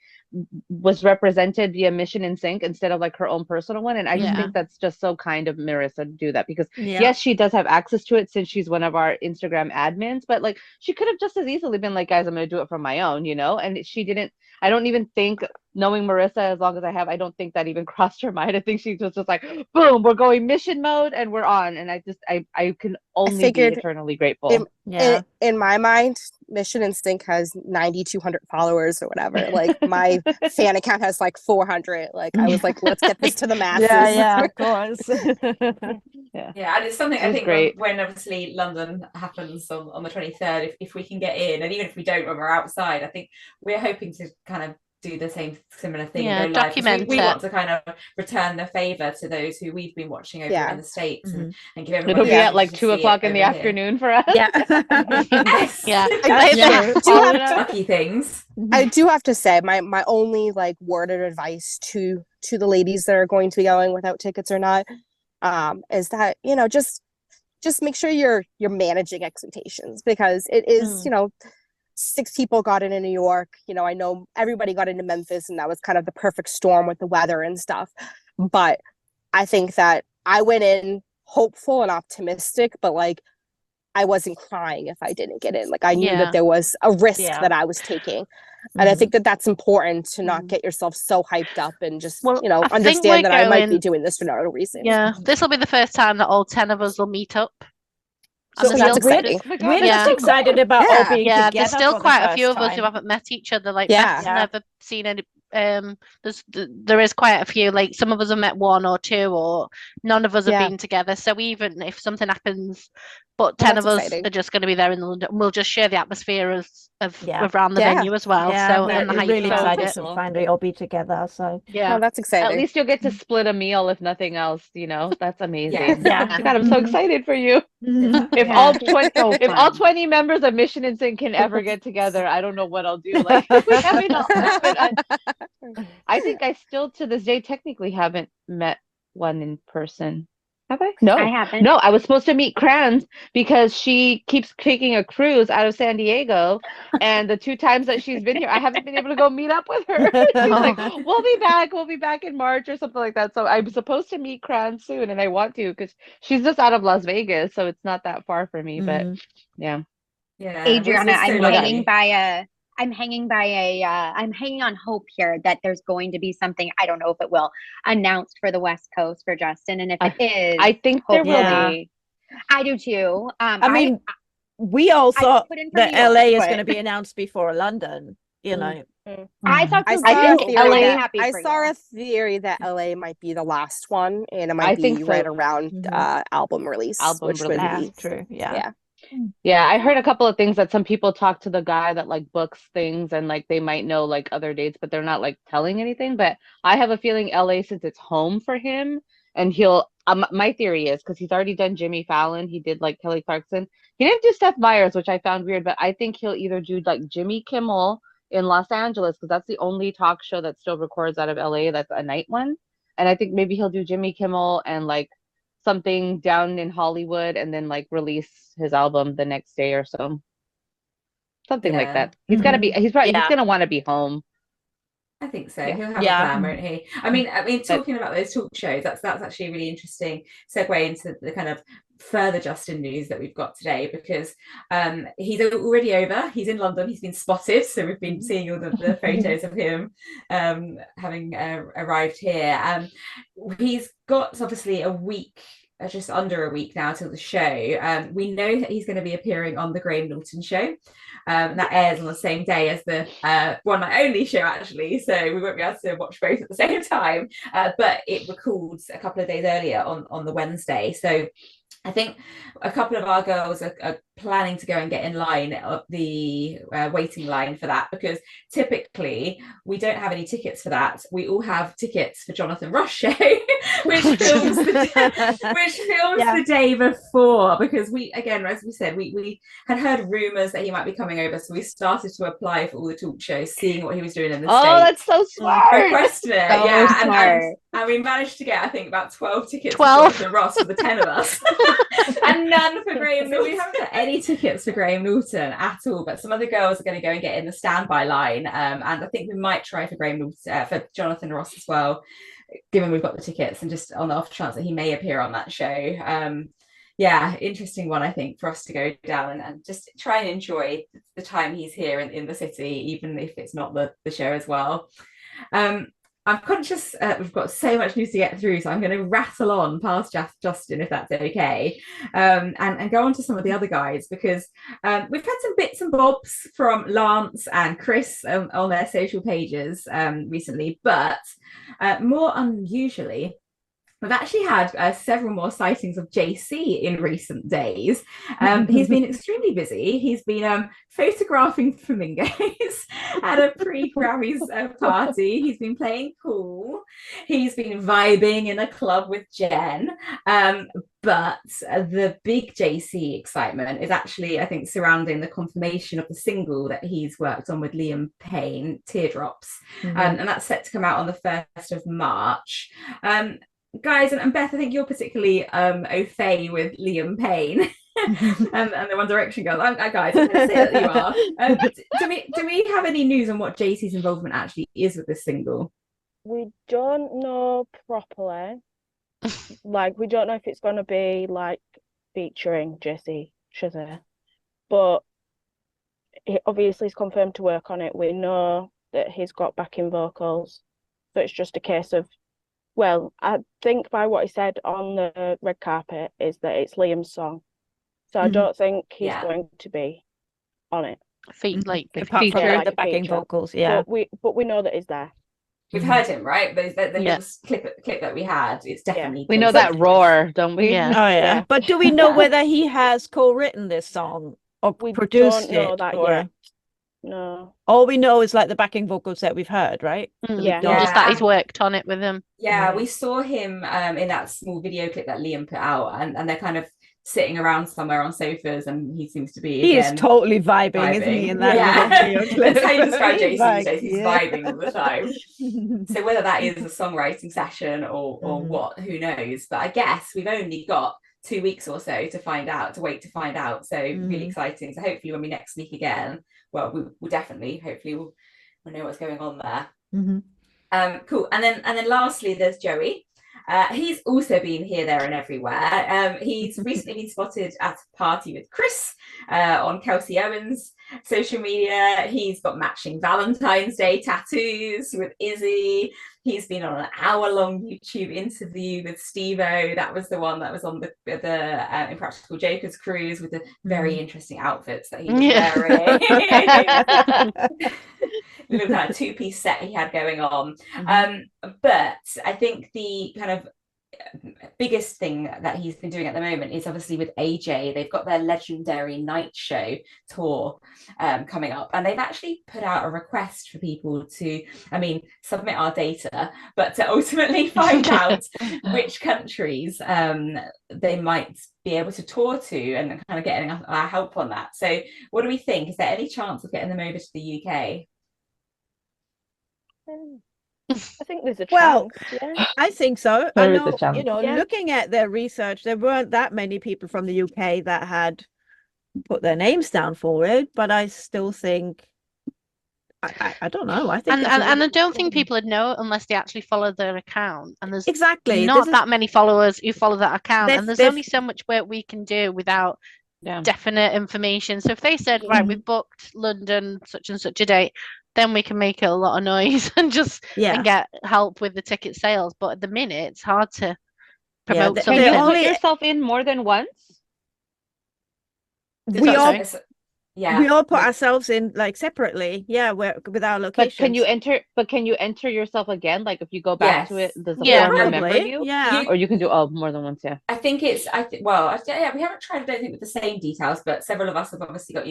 was represented via Mission NSYNC instead of like her own personal one. And I just think that's just so kind of Marissa to do that, because yes, she does have access to it since she's one of our Instagram admins, but like she could have just as easily been like, guys, I'm going to do it from my own, and she didn't. I don't even think, knowing Marissa as long as I have, I don't think that even crossed her mind. I think she was just like, boom, we're going mission mode and we're on. And I can only be eternally grateful. In my mind, Mission NSYNC has 9,200 followers or whatever. Like my fan account has like 400. Like I was like, let's get this to the masses. Yeah, of course. And it's something I think when obviously London happens on the 23rd, if we can get in, and even if we don't when we're outside, I think we're hoping to kind of do the similar thing. Document we want to kind of return the favor to those who we've been watching over in the States, and give everyone. It'll be at like 2:00 in the afternoon for us. Lucky things. I do have to say, my only like word of advice to the ladies that are going to be going without tickets or not, is that just make sure you're managing expectations, because it is 6 people got into New York. I know everybody got into Memphis, and that was kind of the perfect storm with the weather and stuff. But I think that I went in hopeful and optimistic, but like I wasn't crying if I didn't get in. Like I knew that there was a risk that I was taking. And I think that that's important, to not get yourself so hyped up, and just, understand that I might be doing this for no reason. Yeah, this will be the first time that all 10 of us will meet up. So that's exciting. We're just excited about all being together. There's still quite a few of us who haven't met each other. Like, Beth's never seen any. There is quite a few. Like, some of us have met 1 or 2, or none of us have been together. So even if something happens, but 10 of us are just going to be there in London, we'll just share the atmosphere of around the venue as well. So I'm really excited to finally all be together. So that's exciting. At least you'll get to split a meal, if nothing else. That's amazing. God, I'm so excited for you. If all 20 members of Mission NSYNC can ever get together, I don't know what I'll do. Like, I think I still to this day technically haven't met one in person. Have I? No, I haven't. No, I was supposed to meet Kranz because she keeps taking a cruise out of San Diego, and the 2 times that she's been here, I haven't been able to go meet up with her. She's like, "We'll be back in March or something like that." So I'm supposed to meet Kranz soon, and I want to because she's just out of Las Vegas, so it's not that far for me. But yeah, Adriana, I'm so hanging on hope here that there's going to be something, I don't know if it will, announced for the West Coast for Justin. And if it is, I think there will be. I do too. I mean, we all thought that LA is going to be announced before London, you know. I thought so I saw a theory that LA might be the last one, and it might be right around album release. Which would be true. Yeah, I heard a couple of things that some people talk to the guy that like books things, and like they might know like other dates, but they're not like telling anything. But I have a feeling LA, since it's home for him, and he'll my theory is because he's already done Jimmy Fallon, he did like Kelly Clarkson, he didn't do Seth Meyers, which I found weird, but I think he'll either do like Jimmy Kimmel in Los Angeles, because that's the only talk show that still records out of LA that's a night one, and I think maybe he'll do Jimmy Kimmel and like something down in Hollywood, and then like release his album the next day or so, something like that. He's gotta be. He's gonna want to be home. I think so. He'll have a plan, won't he? I mean, talking about those talk shows, that's actually a really interesting segue into the kind of further Justin news that we've got today, because he's already over. He's in London. He's been spotted, so we've been seeing all the photos of him having arrived here. He's got obviously a week, just under a week now till the show. We know that he's going to be appearing on the Graham Norton show. That airs on the same day as the one night only show, actually, so we won't be able to watch both at the same time, but it records a couple of days earlier on the Wednesday. So I think a couple of our girls are planning to go and get in line of the waiting line for that, because typically we don't have any tickets for that. We all have tickets for Jonathan Ross show, which films the day before, because we, again, as we said, we had heard rumors that he might be coming over, so we started to apply for all the talk shows, seeing what he was doing in the States. That's so smart. Requested it, and we managed to get, I think, about 12 tickets for Jonathan Ross for the 10 of us. And none for Graham. So we haven't got any tickets for Graham Norton at all, but some other girls are going to go and get in the standby line, and I think we might try for Graham Norton, for Jonathan Ross as well, given we've got the tickets, and just on the off chance that he may appear on that show. Interesting one, I think, for us to go down and just try and enjoy the time he's here in the city, even if it's not the show as well. I'm conscious we've got so much news to get through, so I'm going to rattle on past Justin, if that's okay, and go on to some of the other guys, because we've had some bits and bobs from Lance and Chris on their social pages recently, but more unusually, we've actually had several more sightings of JC in recent days. He's been extremely busy. He's been photographing flamingos at a pre-Grammys party. He's been playing pool. He's been vibing in a club with Jen. But the big JC excitement is actually, I think, surrounding the confirmation of the single that he's worked on with Liam Payne, Teardrops. And that's set to come out on the 1st of March. Guys, and Beth, I think you're particularly au fait with Liam Payne and the One Direction girls. Guys, I'm going to say that you are. Do we have any news on what JC's involvement actually is with this single? We don't know properly. Like, we don't know if it's going to be like featuring JC Chazelle, but he obviously is confirmed to work on it. We know that he's got backing vocals, so it's just a case of, well, I think by what he said on the red carpet is that it's Liam's song. So I don't think he's going to be on it. Apart from the backing vocals, But we know that he's there. We've heard him, right? The clip that we had, it's definitely... We know that roar, don't we? Yeah. Oh, yeah. But do we know whether he has co-written this song or we produced don't know it? That yet. No. All we know is like the backing vocals that we've heard, right? Just that he's worked on it with him. We saw him in that small video clip that Liam put out, and they're kind of sitting around somewhere on sofas, and he seems to be he is totally vibing, isn't he, in that video clip? That's how you describe JC like, these days. He's vibing all the time. So whether that is a songwriting session or what, who knows? But I guess we've only got 2 weeks or so to wait to find out. So really exciting. So hopefully when we next speak again, well, we'll definitely, hopefully we'll know what's going on there. Cool. And then lastly, there's Joey. He's also been here, there, and everywhere. He's recently been spotted at a party with Chris on Kelsey Owen's social media. He's got matching Valentine's Day tattoos with Izzy. He's been on an hour-long YouTube interview with Steve-O. That was the one that was on the Impractical Jokers cruise with the very interesting outfits that he was wearing. Little kind of two-piece set he had going on. But I think the kind of biggest thing that he's been doing at the moment is obviously with AJ. They've got their legendary night show tour coming up, and they've actually put out a request for people to, submit our data, but to ultimately find out which countries they might be able to tour to, and kind of getting our help on that. So what do we think? Is there any chance of getting them over to the UK? I think there's a chance. Yeah. I think so. There I is know, a chance. looking at their research, there weren't that many people from the UK that had put their names down for it, but I still think I don't know. I think, and I don't think people would know unless they actually follow their account. And there's exactly not that many followers who follow that account, and there's only so much work we can do without definite information. So if they said, right, we've booked London such and such a date, then we can make a lot of noise and just and get help with the ticket sales. But at the minute, it's hard to promote something. Can you put yourself in more than once? We all put ourselves in like separately, with our locations. But can you enter yourself again? Like if you go back to it, does the form remember you? Or you can do more than once. I think we haven't tried, I don't think, with the same details, but several of us have obviously got,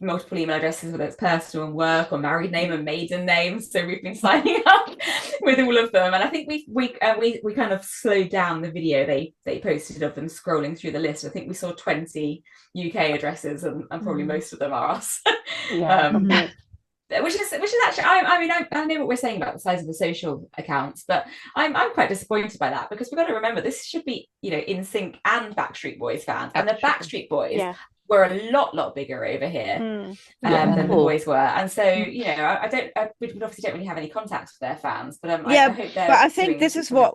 multiple email addresses, whether it's personal and work, or married name and maiden name. So we've been signing up with all of them, and I think we kind of slowed down the video they posted of them scrolling through the list. I think we saw 20 UK addresses, and probably most of them are us. Which is actually, I know what we're saying about the size of the social accounts, but I'm quite disappointed by that, because we've got to remember this should be NSYNC and Backstreet Boys fans, and the Backstreet Boys were a lot bigger over here than the boys were, and so we obviously don't really have any contacts with their fans, but I hope they're. But I think this is what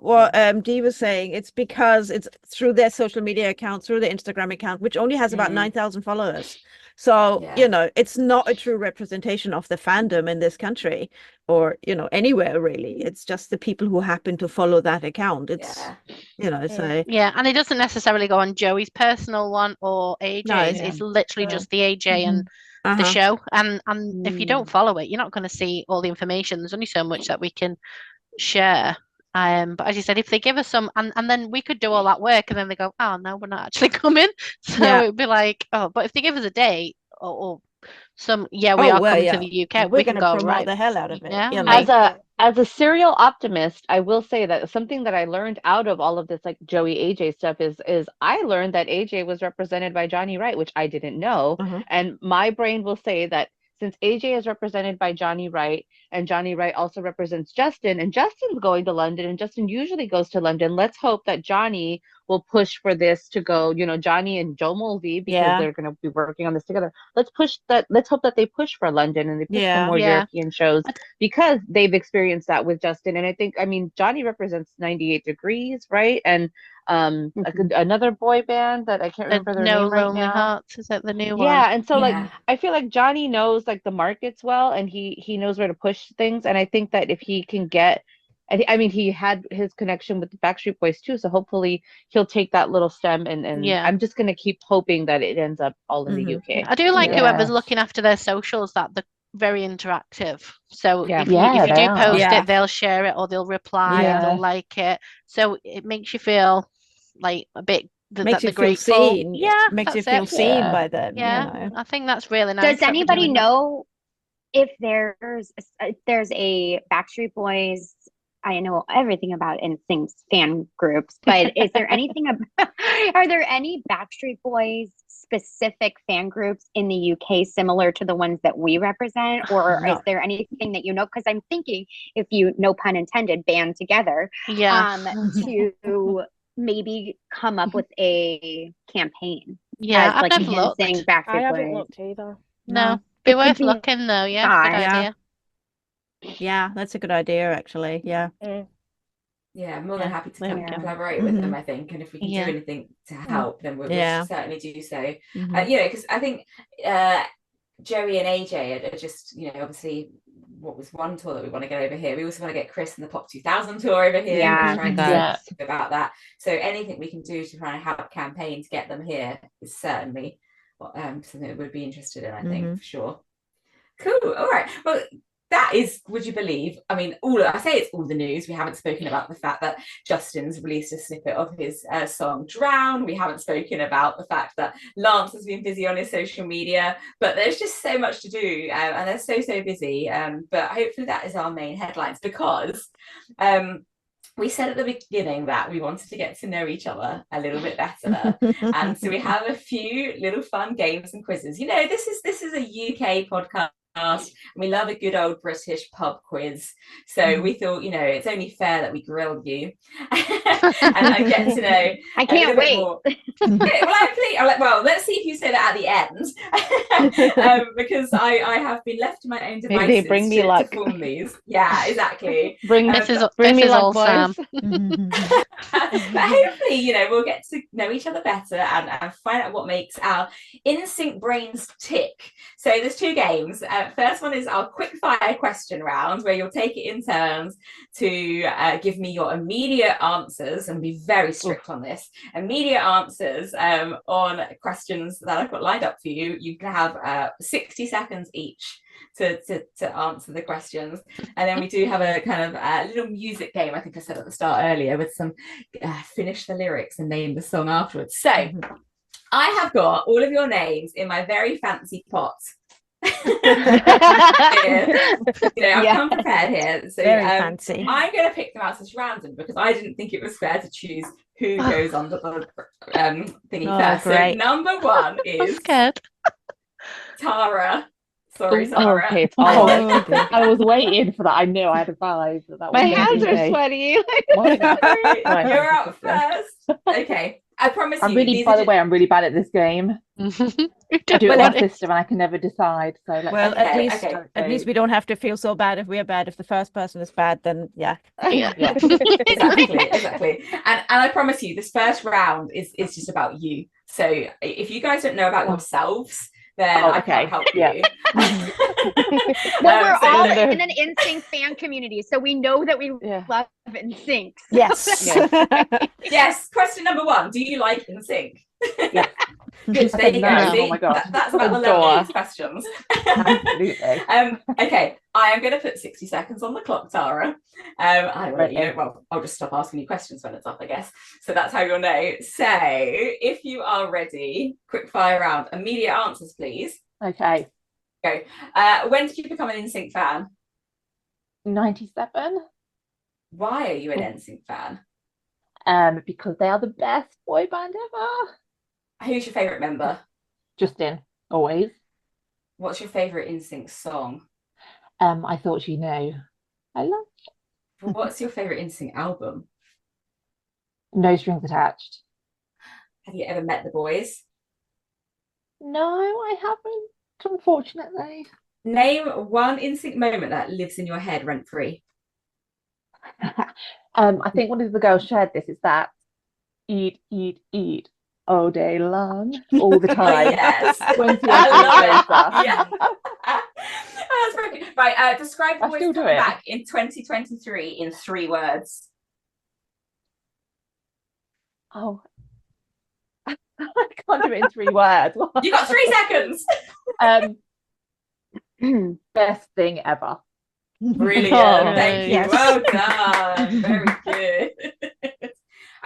Dee was saying. It's because it's through their social media account, through the Instagram account, which only has about 9,000 followers. So it's not a true representation of the fandom in this country, or anywhere really. It's just the people who happen to follow that account. It's so and it doesn't necessarily go on Joey's personal one or AJ's. It's literally just the AJ and the show. And if you don't follow it, you're not going to see all the information. There's only so much that we can share. But as you said, if they give us some, and then we could do all that work, and then they go, oh no, we're not actually coming. So it'd be like, but if they give us a date or some, we are coming to the UK, we're we can go promote the hell out of it. As a serial optimist, I will say that something that I learned out of all of this, like Joey AJ stuff, is I learned that AJ was represented by Johnny Wright, which I didn't know, and my brain will say that since AJ is represented by Johnny Wright, and Johnny Wright also represents Justin, and Justin's going to London, and Justin usually goes to London, let's hope that Johnny will push for this to go, Johnny and Joe Mulvey, because they're going to be working on this together. Let's hope that they push for London, and they push for more European shows, because they've experienced that with Justin. And I think, Johnny represents 98 Degrees, right? And another boy band that I can't remember their name right Lonely now. Hearts, is that the new one? And so I feel like Johnny knows the markets well, and he knows where to push things. And I think that if he can get, he had his connection with the Backstreet Boys too, so hopefully he'll take that little stem, and I'm just going to keep hoping that it ends up all in the UK. I do like whoever's looking after their socials, that they're very interactive. So if you do post it, they'll share it, or they'll reply, or they'll like it. So it makes you feel like a bit makes you feel seen. Makes you feel seen by them. I think that's really nice. Does anybody know if there's a Backstreet Boys I know everything about NSYNC's fan groups, but is there anything are there any Backstreet Boys specific fan groups in the UK similar to the ones that we represent, or No. is there anything that you know? Because I'm thinking, if you, no pun intended, band together, to maybe come up with a campaign. Yeah, as, I've like never looked. NSYNC, Backstreet I haven't Boys. looked either. No, be worth be looking though. Yeah, good fun. idea. Yeah, that's a good idea, actually. Yeah. Yeah, I'm more than happy to Yeah. collaborate with them, I think. And if we can do anything to help, then we'll certainly do so. You know, because I think Joey and AJ are just, you know, obviously what was one tour that we want to get over here. We also want to get Chris and the Pop 2000 tour over here. Yeah. Trying to think about that. So anything we can do to try and help campaign to get them here is certainly something that we'd be interested in, I think, for sure. Cool. All right. Well, that is, would you believe, I mean, I say it's all the news. We haven't spoken about the fact that Justin's released a snippet of his song Drown. We haven't spoken about the fact that Lance has been busy on his social media, but there's just so much to do, and they're so busy. But hopefully that is our main headlines, because we said at the beginning that we wanted to get to know each other a little bit better. And so we have a few little fun games and quizzes. You know, this is a UK podcast. And we love a good old British pub quiz, so we thought, you know, it's only fair that we grill you and get to know. I can't wait. Well, let's see if you say that at the end, because I have been left to my own devices. Maybe bring me luck. To form these. Yeah, exactly. Bring me luck, Sam. But hopefully, you know, we'll get to know each other better and find out what makes our NSYNC brains tick. So there's two games. First one is our quick fire question round, where you'll take it in turns to give me your immediate answers, and be very strict on this. Immediate answers on questions that I've got lined up for you. You can have 60 seconds each to answer the questions. And then we do have a kind of little music game, I think I said at the start earlier, with some finish the lyrics and name the song afterwards. So I have got all of your names in my very fancy pot. You know, I've come prepared here. So very fancy. I'm going to pick them out as random, because I didn't think it was fair to choose who goes under the thingy first. Great. So number one is Tara. Sorry, Tara. Okay, I was waiting for that. I knew I had a vibe that My hands are sweaty. You're out first. Okay. I promise you. By the way, I'm really bad at this game. I do it with my sister, and I can never decide. So at least we don't have to feel so bad if we're bad. If the first person is bad, then exactly. And I promise you, this first round is just about you. So if you guys don't know about yourselves, then I can't help you. Well, we're all in an NSYNC fan community, so we know that we love NSYNC. Yes. Yes. Question number one: do you like NSYNC? Yeah. Good. There you go. See? Oh my God. That's about the level of these questions. Absolutely. Okay. I am going to put 60 seconds on the clock, Tara. I'll just stop asking you questions when it's up, I guess. So that's how you'll know. So if you are ready, quick fire round. Immediate answers, please. Okay. Go. When did you become an NSYNC fan? 97. Why are you an NSYNC fan? Because they are the best boy band ever. Who's your favourite member? Justin, always. What's your favourite NSYNC song? I Thought You Knew. I love it. What's your favourite NSYNC album? No Strings Attached. Have you ever met the boys? No, I haven't, unfortunately. Name one NSYNC moment that lives in your head rent free. I think one of the girls shared this, is that eat all day long, all the time. Yes. 20 years later. Yeah. That's very good. Right, describe the boys coming back in 2023 in 3 words. Oh, I can't do it in 3 words. You got 3 seconds. Best thing ever. Brilliant. Thank you. Well done. Very good.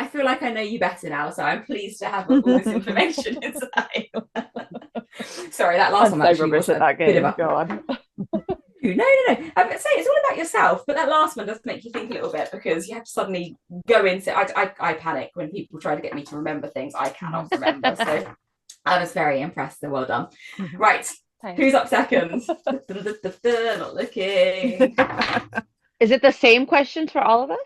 I feel like I know you better now, so I'm pleased to have all this information inside. Sorry, that last one actually wasn't that good. Go on. No. I'm say it's all about yourself, but that last one does make you think a little bit because you have to suddenly go into. I panic when people try to get me to remember things I cannot remember. So I was very impressed. So well done. Right, who's up second? Not looking. Is it the same questions for all of us?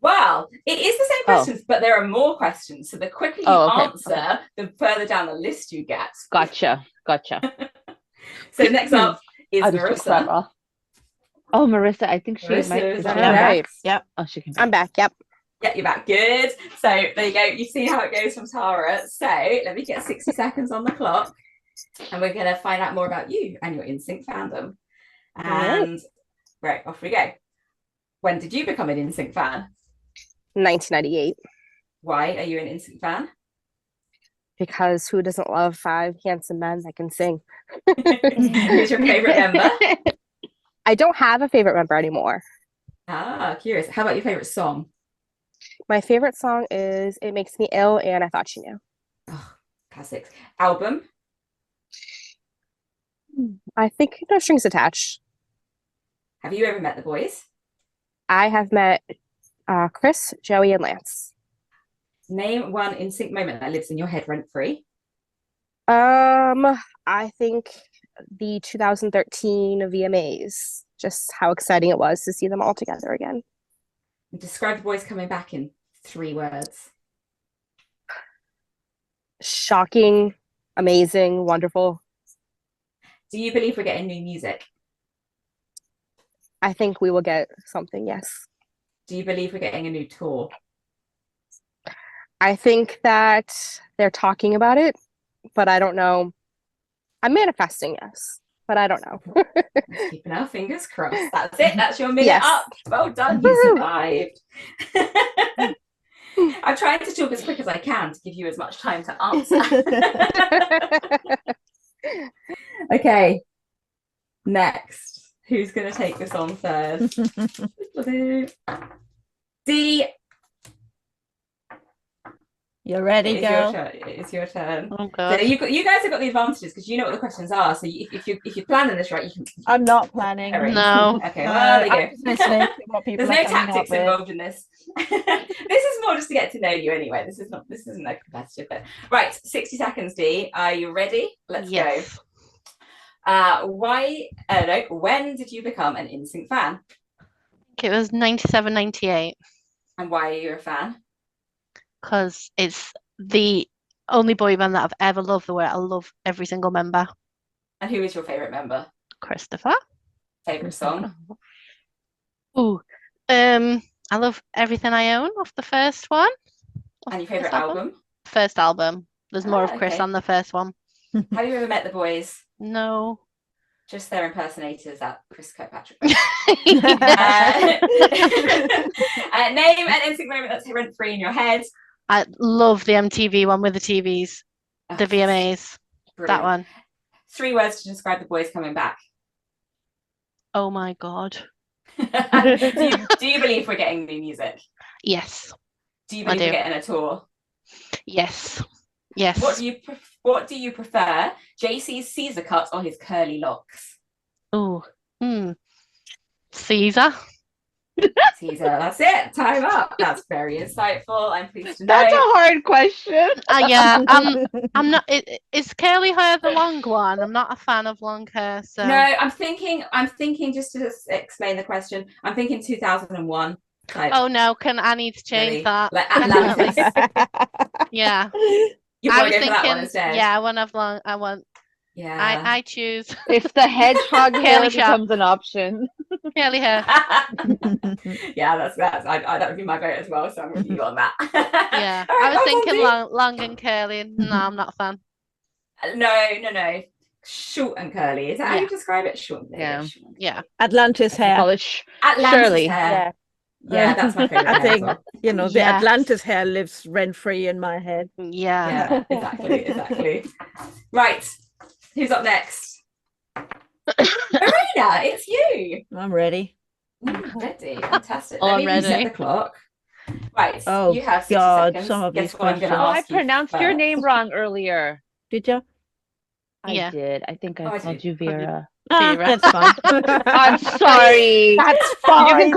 Well, it is the same questions, but there are more questions. So the quicker you answer, the further down the list you get. Gotcha. So next up is Marissa. Oh, Marissa, I think she might be right. Yep. Oh, she can. I'm back. Yep. Yeah, you're back. Good. So there you go. You've seen how it goes from Tara. So let me get 60 seconds on the clock, and we're going to find out more about you and your NSYNC fandom. And right, off we go. When did you become an NSYNC fan? 1998. Why are you an NSYNC fan? Because who doesn't love 5 handsome men that can sing? Who's your favorite member? I don't have a favorite member anymore. Curious. How about your favorite song? My favorite song is It Makes Me Ill and I Thought You Knew. Oh, classics. Album? I think No Strings Attached. Have you ever met the boys? I have met Chris, Joey, and Lance. Name one NSYNC moment that lives in your head rent-free. I think the 2013 VMAs, just how exciting it was to see them all together again. Describe the boys coming back in 3 words. Shocking, amazing, wonderful. Do you believe we're getting new music? I think we will get something, yes. Do you believe we're getting a new tour? I think that they're talking about it, but I don't know. I'm manifesting, yes, but I don't know. Keeping our fingers crossed. That's it. That's your minute up. Well done. You survived. I'm trying to talk as quick as I can to give you as much time to answer. Okay. Next. Who's going to take this on first? D. You're ready, girl. It's your turn. Oh, God. So you guys have got the advantages because you know what the questions are. So if you're planning this right, you can. I'm not planning. No. Okay. Well, there you go. There's no tactics involved in this. This is more just to get to know you anyway. This isn't a competitive bit. Right. 60 seconds, D. Are you ready? Let's go. When did you become an NSYNC fan? It was 97, 98. And why are you a fan? Because it's the only boy band that I've ever loved the way I love every single member. And who is your favourite member? Christopher. Favourite song? Ooh, I love Everything I Own off the first one. And your favourite album? First album. There's more of Chris on the first one. Have you ever met the boys? No. Just their impersonators at Chris Kirkpatrick. Name an NSYNC moment that's rent-free in your head. I love the MTV one with the TVs, the VMAs. Brilliant. That one. 3 words to describe the boys coming back. Oh my God. do you believe we're getting new music? Yes. Do you believe we're getting a tour? Yes. What do you prefer? JC's Caesar cut or his curly locks? Oh. Caesar. Caesar, that's it. Time up. That's very insightful. I'm pleased to know. That's a hard question. Yeah, I'm not. Is curly hair the long one? I'm not a fan of long hair. So no, I'm thinking just to explain the question. I'm thinking 2001. Like, oh no, I need to change that. Like Atlantis. Yeah. You want to go for that one instead? Yeah, I want. Yeah. I choose. If the hedgehog hair becomes an option. Curly hair. Yeah, that's that would be my vote as well. So I'm with you on that. Yeah, I was thinking long and curly. No, I'm not a fan. No. Short and curly. Is that how you describe it? Short. Yeah. Atlantis hair. Atlantis Shirley. hair. Yeah, that's my favorite. I think well. the Atlantis hair lives rent free in my head. Yeah. Exactly. Right. Who's up next? Marina, it's you. I'm ready. Ready. Fantastic. All Let me ready. reset the clock. Right. Oh, you have 60 God, seconds. some of Guess these what I'm going to questions. ask I pronounced you your first. name wrong earlier. Did you? I did. I think I called you Vera. That's fine. I'm sorry. That's fine.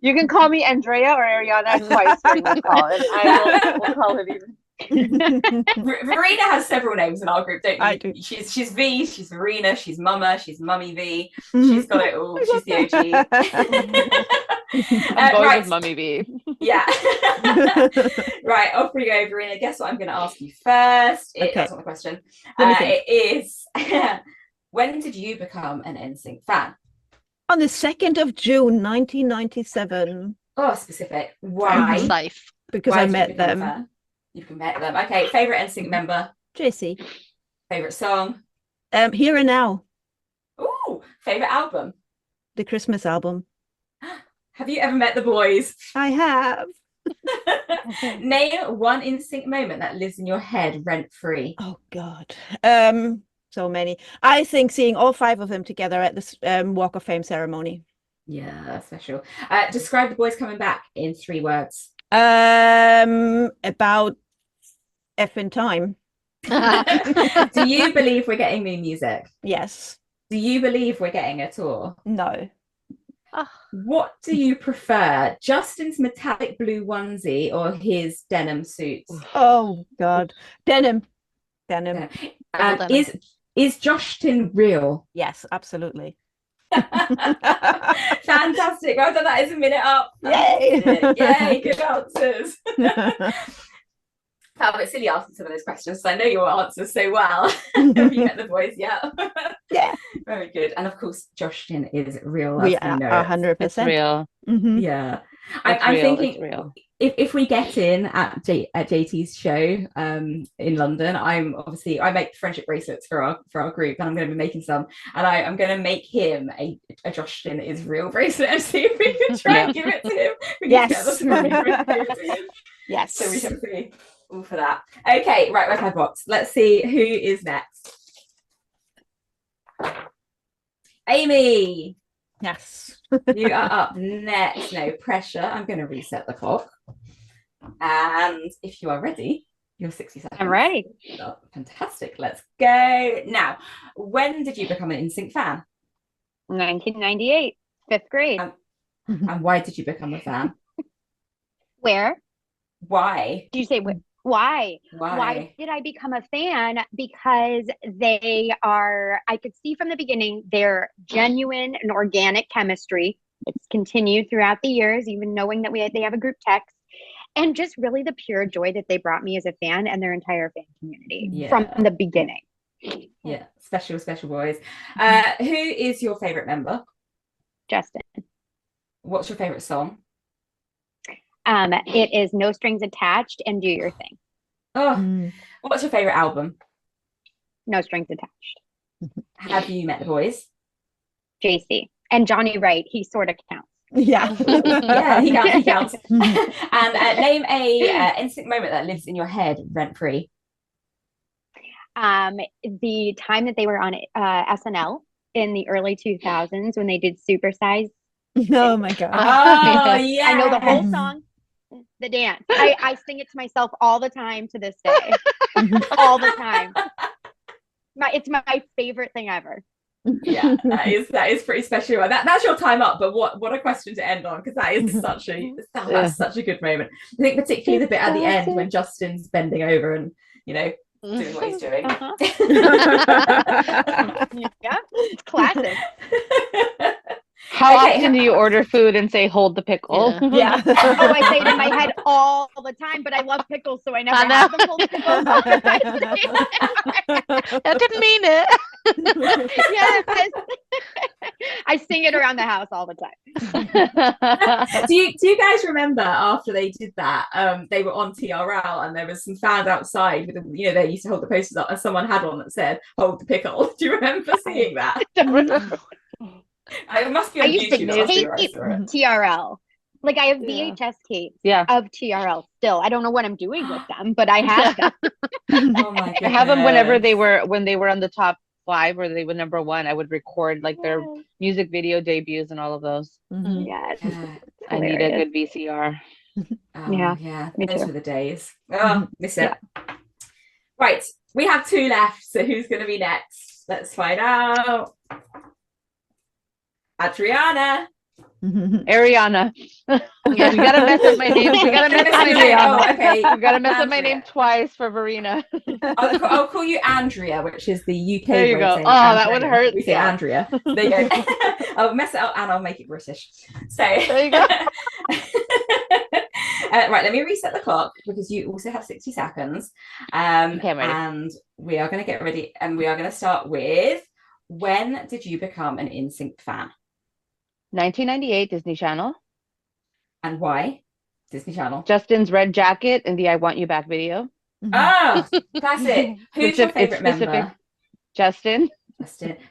You can call me Andrea or Ariana twice during this call, and we'll call it even. Verena has several names in our group, don't you? I do. She's V, she's Verena, she's Mama, she's Mummy V. She's got it all. She's the OG. I'm going right. with Mummy V. Yeah. Right, off we go, Verena. Guess what I'm going to ask you first? That's not the question. It is, when did you become an NSYNC fan? On the 2nd of June, 1997. Oh, specific. Why? Safe. Because Why I did you met become a them. fan? You've met them. Okay, favorite NSYNC member? JC. Favorite song? Here and Now. Ooh, favorite album? The Christmas album. Have you ever met the boys? I have. Name one NSYNC moment that lives in your head rent free. Oh God. So many. I think seeing all 5 of them together at this Walk of Fame ceremony. Yeah, special. Describe the boys coming back in 3 words. About effing time. Do you believe we're getting new music? Yes. Do you believe we're getting a tour? No. What do you prefer, Justin's metallic blue onesie or his denim suits? Oh God. Denim. Is Justin real? Yes, absolutely. Fantastic. Well done. That is a minute up. Yay. Yay, good answers. Felt a bit silly asking some of those questions, so I know your answers so well. Have you met the boys yet? Yeah. Very good. And of course, Justin is real. We are 100%. It's real. Mm-hmm. Yeah. I'm thinking real. If we get in at JT's show in London, I make friendship bracelets for our group, and I'm going to be making some, and I'm going to make him a Justin is real bracelet and see if we can try and give it to him. Yes. Yes. So we can see all for that. Okay, right, where's my box? Let's see who is next. Amy. Yes. You are up next. No pressure. I'm going to reset the clock. And if you are ready, you're 60 seconds. I'm ready. Oh, fantastic. Let's go. Now, when did you become an NSYNC fan? 1998, 5th grade. And why did you become a fan? Where? Why? Do you say why? Why did I become a fan? Because I could see from the beginning, their genuine and organic chemistry. It's continued throughout the years, even knowing that they have a group text. And just really the pure joy that they brought me as a fan and their entire fan community from the beginning. Yeah, special boys. Who is your favorite member? Justin. What's your favorite song? It is No Strings Attached and Do Your Thing. Oh, what's your favorite album? No Strings Attached. Have you met the boys? JC and Johnny Wright. He sort of counts. Yeah. Yeah, he counts. And name a NSYNC moment that lives in your head rent free. The time that they were on SNL in the early 2000s when they did Supersize. Oh my God. Oh yeah. I know the whole song, the dance. I sing it to myself all the time to this day. All the time. It's my favorite thing ever. Yeah, that is pretty special. That's your time up, but what a question to end on, because that is that's such a good moment. I think particularly the bit at the end when Justin's bending over and doing what he's doing. Yeah, it's classic. How often do you order food and say, hold the pickle? Yeah. Oh, I say it in my head all the time, but I love pickles, so I never have them hold pickles. I didn't mean it. Yes. I sing it around the house all the time. Do you guys remember after they did that, they were on TRL and there was some fans outside with they used to hold the posters up and someone had one that said, hold the pickle. Do you remember seeing that? It must be on YouTube. I used to hate TRL. Like I have VHS tapes of TRL still. I don't know what I'm doing with them, but I have them. Oh my goodness. I have them when they were on the top 5 or they were #1. I would record like their music video debuts and all of those. Yes. I need a good VCR. Oh, yeah. Me Those too. were the days. Oh, miss it. Right, we have 2 left. So who's going to be next? Let's find out. Adriana. Ariana. Yeah, we gotta mess up my name. We gotta mess up my name. Oh, okay. We gotta mess up my name twice for Verena. I'll call you Andrea, which is the UK There you way go. of saying That would Andrea. hurt. We say Andrea. There you go. I'll mess it up and I'll make it British. So there you go. Right, let me reset the clock because you also have 60 seconds. Okay, I'm ready. And we are going to get ready, and we are going to start with, when did you become an NSYNC fan? 1998 Disney Channel. And why Disney Channel? Justin's red jacket in the I Want You Back video. Ah, classic. Who's your favorite member? Justin.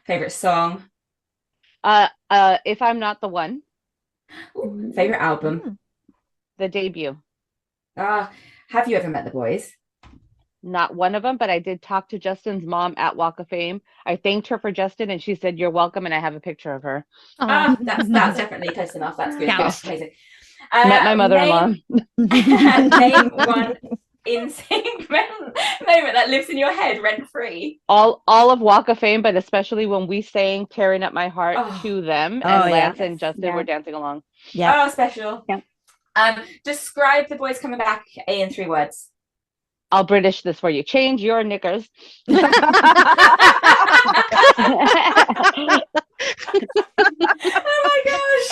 Favorite song? If I'm Not the One. Ooh, favorite album? The debut. Have you ever met the boys? Not one of them, but I did talk to Justin's mom at Walk of Fame. I thanked her for Justin, and she said, "You're welcome," and I have a picture of her. That's definitely close enough. That's good. Yeah. Amazing. Met my mother-in-law. Name one NSYNC moment that lives in your head rent free. All of Walk of Fame, but especially when we sang "Tearing Up My Heart" to them, and Lance and Justin were dancing along. Yeah. Oh, special. Yeah. Describe the boys coming back in 3 words. I'll British this for you. Change your knickers. Oh my gosh.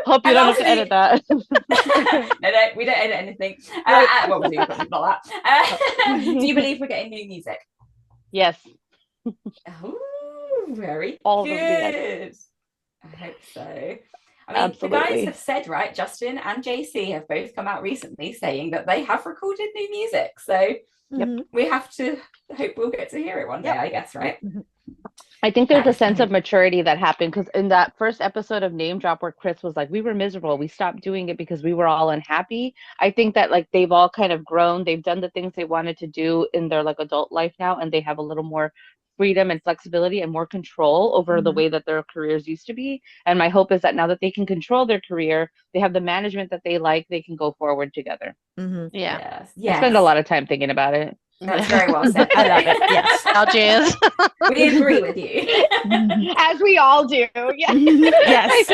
Hope you don't have to edit that. No, we don't edit anything. Well, we do, but not that. Do you believe we're getting new music? Yes. Oh, very All good. I hope so. I mean, Absolutely. The guys have said, right, Justin and JC have both come out recently saying that they have recorded new music. So we have to hope we'll get to hear it one day, I guess, right? I think there's a sense of maturity that happened, because in that first episode of Name Drop where Chris was like, we were miserable, we stopped doing it because we were all unhappy. I think that like they've all kind of grown. They've done the things they wanted to do in their like adult life now, and they have a little more freedom and flexibility and more control over the way that their careers used to be. And my hope is that now that they can control their career, they have the management that they like, they can go forward together. Yes. I spend a lot of time thinking about it. That's very well said. I love it. Yes. Algiers. We agree with you. As we all do. Yes.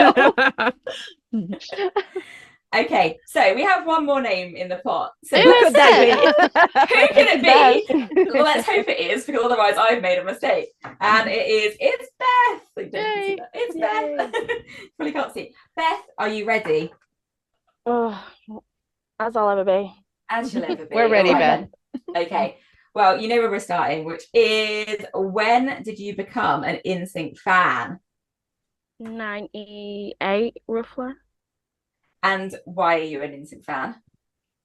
Okay, so we have one more name in the pot. So Who could that be? Who can it be? Well, let's hope it is, because otherwise I've made a mistake. And it's Beth. It's Beth. Probably can't see. Beth, are you ready? Oh, as I'll ever be. As you'll ever be. We're ready, Beth. Okay. Well, you know where we're starting, which is, when did you become an NSYNC fan? 98, roughly. And why are you an NSYNC fan?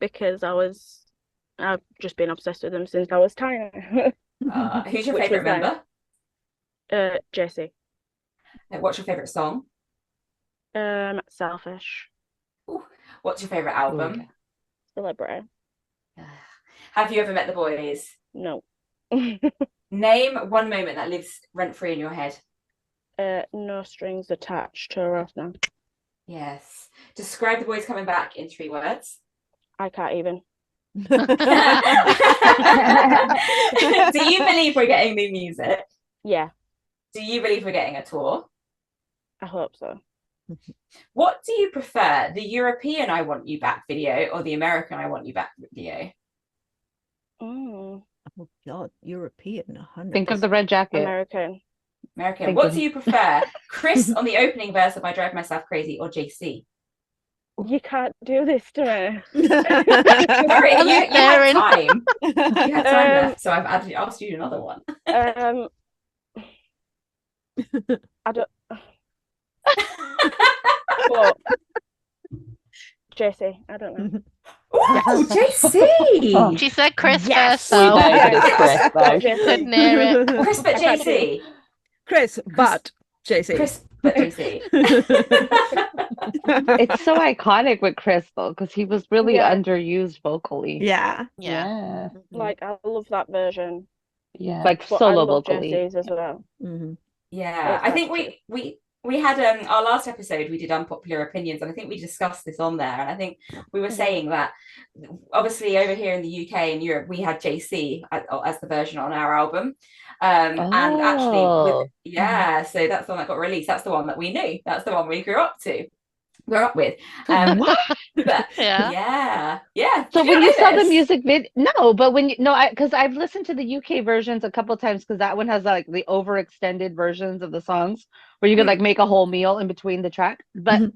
Because I've just been obsessed with them since I was tiny. Who's your favourite member? Jessie. What's your favourite song? Selfish. Ooh. What's your favourite album? Celebrity. Have you ever met the boys? No. Name one moment that lives rent-free in your head. No strings attached to a now. Yes. Describe the boys coming back in 3 words. I can't even. Do you believe we're getting new music? Yeah. Do you believe we're getting a tour? I hope so. What do you prefer, the European I Want You Back video or the American I Want You Back video? Oh God, European. 100%. Think of the red jacket. American. What do you prefer, Chris on the opening verse of I Drive Myself Crazy or JC? You can't do this to me. Sorry, you had time. You had time left, so I've asked you another one. I don't. But JC, I don't know. Oh, JC. She said Chris Yes. first, though. Yes. Couldn't hear it. Chris but JC. Chris, but JC. Chris but JC. It's so iconic with Chris though, because he was really underused vocally. Yeah. Like I love that version. Like But solo I love vocally. Jesse's as well. Yeah, I think we we had our last episode, we did unpopular opinions, and I think we discussed this on there. And I think we were saying that obviously over here in the UK and Europe, we had JC as the version on our album. And actually, so that's the one that got released. That's the one that we knew. That's the one we grew up with. But yeah. So when you saw the music video, but when you because I've listened to the UK versions a couple of times, because that one has like the overextended versions of the songs where you could like make a whole meal in between the track. But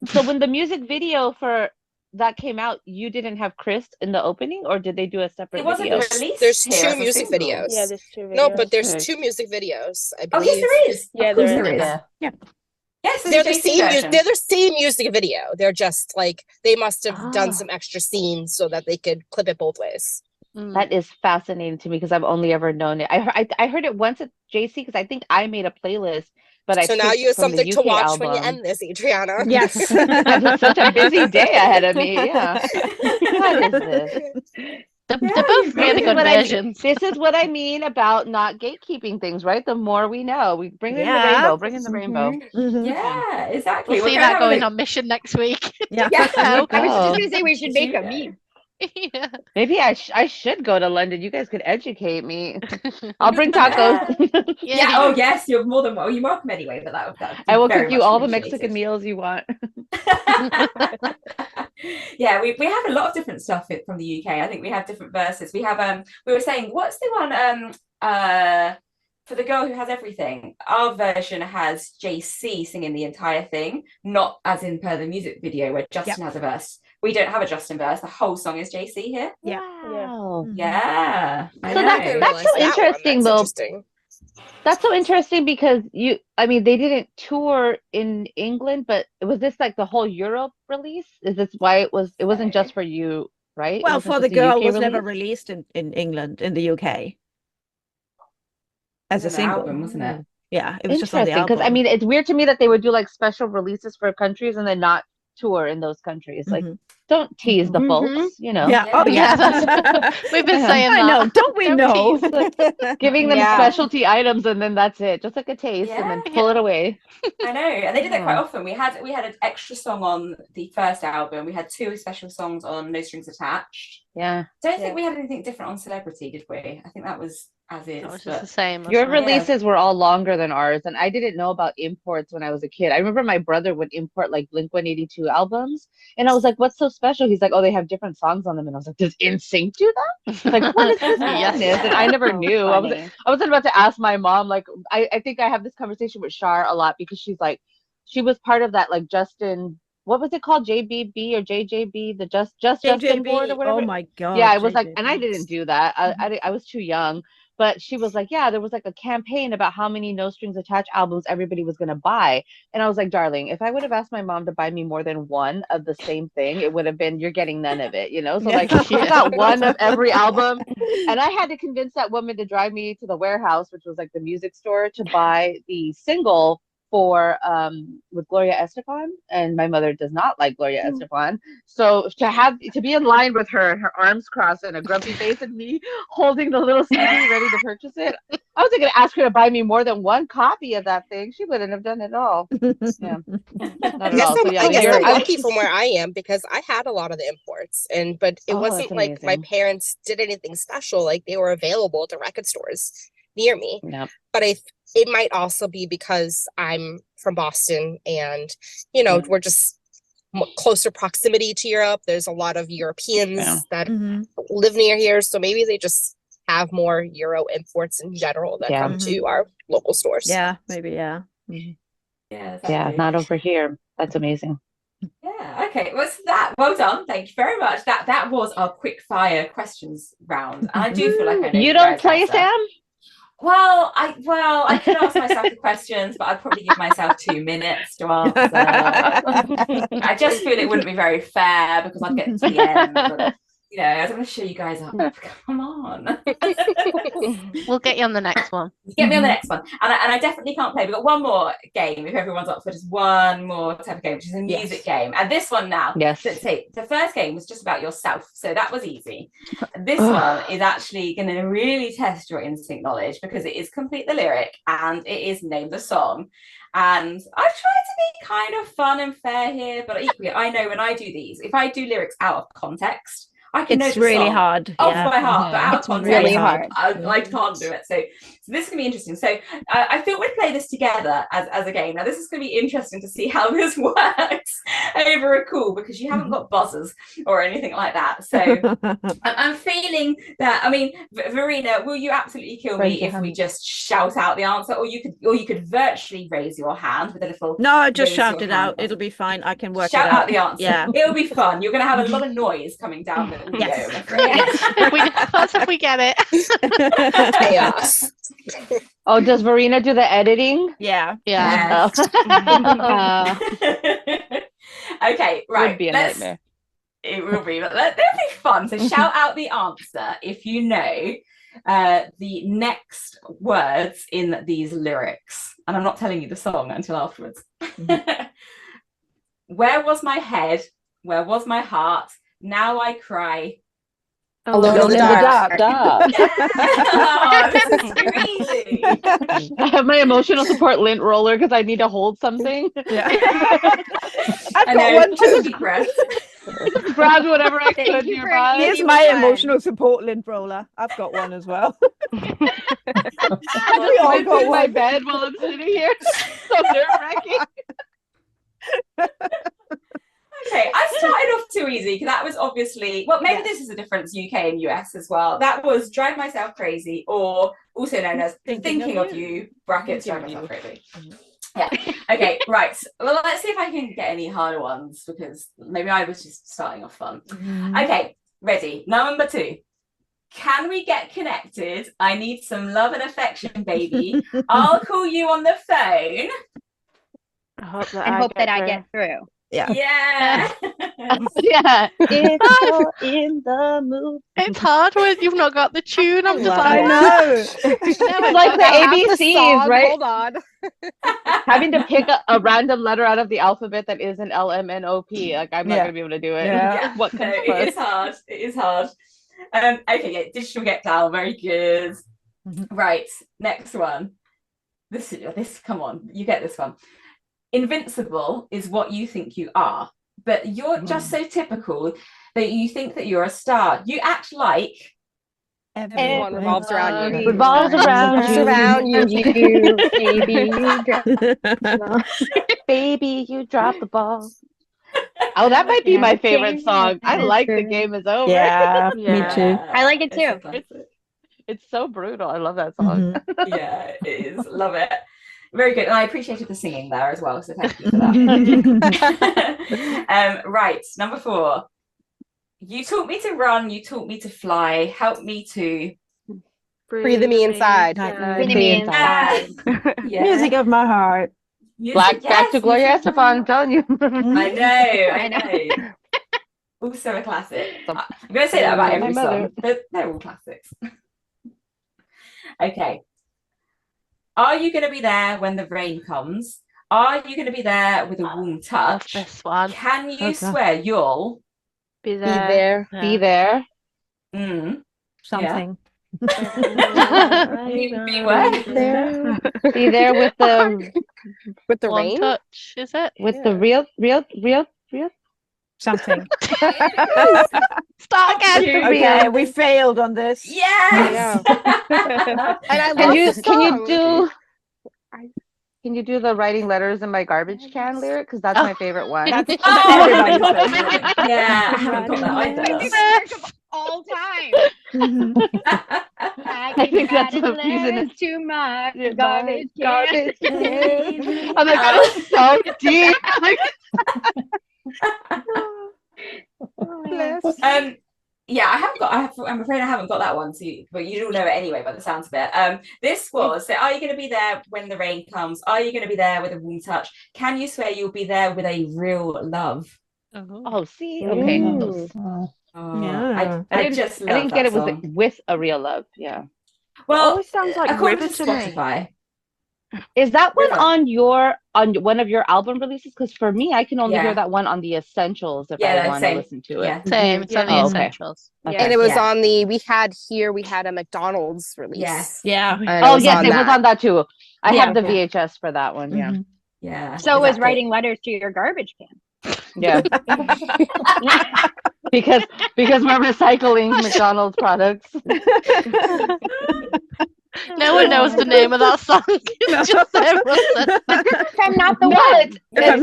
so when the music video for that came out, you didn't have Chris in the opening, or did they do a separate video? There's two music videos. Yeah, there's two videos. No, but there's two music videos, I believe. Oh, yes, there is. Yeah, there is. Yeah. Yes, they're the same music video. They're just like, they must have done some extra scenes so that they could clip it both ways. That is fascinating to me, because I've only ever known it. I heard it once at JC, because I think I made a playlist, but so now you have something to watch when you end this, Adriana. Yes. I have such a busy day ahead of me. Yeah. What is this? They're both really good versions. This is what I mean about not gatekeeping things, right? The more we know, we bring in the rainbow. Bring in the rainbow. Yeah, exactly. We'll see that going on Mission next week. Yeah. I was just going to say we should make a meme. Yeah. Maybe I should go to London. You guys could educate me. I'll bring tacos. Yeah. Oh yes, you're more than welcome. You're welcome anyway. But that I will cook you all the Mexican meals you want. Yeah, we have a lot of different stuff from the UK. I think we have different verses. We have we were saying, what's the one for the girl who has everything? Our version has JC singing the entire thing, not as in per the music video where Justin has a verse. We don't have a Justin verse. The whole song is JC here. Wow. Yeah. So that's so interesting, though. That's so interesting, because they didn't tour in England, but was this like the whole Europe release? Is this why it wasn't just for you, right? Well, For the Girl was never released in England, in the UK. As a single, album, wasn't it? Yeah, it was just on the album. Because it's weird to me that they would do like special releases for countries and then not tour in those countries. Like, don't tease the folks, Yeah. Oh yeah. We've been saying that. I know. Don't we know? Giving them specialty items, and then that's it. Just like a taste, and then pull it away. I know, and they did that quite often. We had an extra song on the first album. We had 2 special songs on No Strings Attached. Yeah. Don't think we had anything different on Celebrity, did we? I think that was as is. It was just the same. Your releases were all longer than ours, and I didn't know about imports when I was a kid. I remember my brother would import like Blink-182 albums, and I was like, "What's so special?" He's like, "Oh, they have different songs on them," and I was like, "Does NSYNC do that?" Like, what is this? Yes. And I never knew. I was about to ask my mom. Like, I think I have this conversation with Shar a lot, because she's like, she was part of that like Justin. What was it called? JBB or JJB? The Justin board or whatever. Oh my god. Yeah, I was like, and I didn't do that. I was too young. But she was like, yeah, there was like a campaign about how many No Strings Attached albums everybody was going to buy. And I was like, darling, if I would have asked my mom to buy me more than one of the same thing, it would have been, you're getting none of it, So like, she got one of every album. And I had to convince that woman to drive me to the warehouse, which was like the music store, to buy the single for with Gloria Estefan, and my mother does not like Gloria Estefan. So to be in line with her arms crossed and a grumpy face, and me holding the little CD ready to purchase it, I wasn't gonna ask her to buy me more than one copy of that thing. She wouldn't have done it all. Yeah, not at all. So, I guess I'm lucky from where I am, because I had a lot of the imports, but it wasn't like my parents did anything special. Like, they were available to record stores near me. Yep. But it might also be because I'm from Boston, and we're just closer proximity to Europe. There's a lot of Europeans that live near here, so maybe they just have more Euro imports in general that come to our local stores. Yeah, maybe. Yeah. Yeah, not over here. That's amazing. Yeah. Okay. What's that? Well done. Thank you very much. That was our quick fire questions round. And I do feel like I know you don't play, Sam. Well, I could ask myself the questions, but I'd probably give myself 2 minutes to answer. I just feel it wouldn't be very fair, because I'd get to the end. you know, I was going to show you guys up. Come on. We'll get you on the next one. Get me on the next one. And I definitely can't play. We've got one more game if everyone's up for just one more type of game, which is a music game. And this one now, let's say the first game was just about yourself. So that was easy. This one is actually going to really test your NSYNC knowledge because it is complete the lyric and it is name the song. And I've tried to be kind of fun and fair here, but equally, I know when I do these, if I do lyrics out of context, I can know the really song hard off by heart, but out of context, really hard. I can't do it. So this can be interesting. So I thought we'd play this together as a game. Now this is going to be interesting to see how this works over a call because you haven't got buzzers or anything like that. So I'm feeling that. I mean, Verena, will you absolutely kill me if we just shout out the answer, or you could virtually raise your hand with a little. No, just shout it out. It'll be fine. I can work shout it out. out the answer. Yeah, it'll be fun. You're going to have a lot of noise coming down the video. Yes. That's if we get it. Chaos. Oh, does Verena do the editing? Yeah. Yeah. Okay, right. Would be a nightmare. It will be, but that'll be fun. So shout out the answer if you know the next words in these lyrics. And I'm not telling you the song until afterwards. Where was my head? Where was my heart? Now I cry. Alone in the dark. Oh, this is too easy. I have my emotional support lint roller because I need to hold something. Yeah. I've got one too. Deep breath. Grab whatever I could nearby. Here's my emotional support lint roller. I've got one as well. We all got my bed while I'm sitting here. So nerve-wracking. Okay, I started off too easy because that was obviously, well, maybe this is a difference UK and US as well. That was Drive Myself Crazy, or also known as Thinking of You, brackets Drive Myself Crazy. Yeah, okay, right. Well, let's see if I can get any harder ones because maybe I was just starting off fun. Okay, ready. Number 2. Can we get connected? I need some love and affection, baby. I'll call you on the phone. I hope that I get through. Yeah. Yeah. If you're in the mood. It's hard when you've not got the tune. I'm just I like, know. It's like the ABCs, right? Hold on. Having to pick a random letter out of the alphabet that isn't LMNOP. Like I'm not gonna be able to do it. Yeah. What comes It is hard. It is hard. Okay, yeah, digital get down, very good. Right, next one. This come on, you get this one. Invincible is what you think you are, but you're just so typical that you think that you're a star. You act like everyone revolves around you. Revolves around you. Baby, you drop the ball. Oh, that might be my favorite song. I like The Game Is Over. Yeah, me too. I like it too. It's so brutal. I love that song. Yeah, it is. Love it. Very good. And I appreciated the singing there as well. So thank you for that. Right. Number 4. You taught me to run. You taught me to fly. Help me to breathe me inside. Breathe me inside. Yeah. Music of my heart. Back to Gloria Estefan, I'm telling you. I know. Also a classic. I'm going to say that about every song. They're all classics. Okay. Are you going to be there when the rain comes? Are you going to be there with a warm touch? This one. Can you swear you'll be there? Be there. Something. Be where? Be there with the rain touch, is it? With the real something. Start again. Okay, we failed on this. Yes. And I love Can you do the writing letters in my garbage can lyric? Because that's my favorite one. That's everybody's favorite. Yeah, I haven't got that either. All time. I think that's the reason it's too much. Garbage can. I'm like, that is so deep. Yeah, I'm afraid I haven't got that one, but you all know it anyway by the sounds of it. This was, so are you going to be there when the rain comes? Are you going to be there with a warm touch? Can you swear you'll be there with a real love? Oh, see? Okay. I just love I didn't get that it song. with a real love. Yeah. Well, always sounds like according River to to me. Spotify. Is that one River. on one of your album releases? Because for me, I can only hear Yeah. that one on the essentials if Yeah, I no, want to same. listen to Yeah. it. Same. It's on the Oh, okay. essentials. Okay. And it was Yeah. on the, we had a McDonald's release. Yes. Yeah. And Oh was yes, on it was that. on that too. I Yeah. have the VHS for that one. Yeah. Yeah. So was exactly. writing letters to your garbage can. Yeah. because we're recycling McDonald's products. No one knows the name of that song. It's just everyone said that. If I'm not the No, one. it's I'm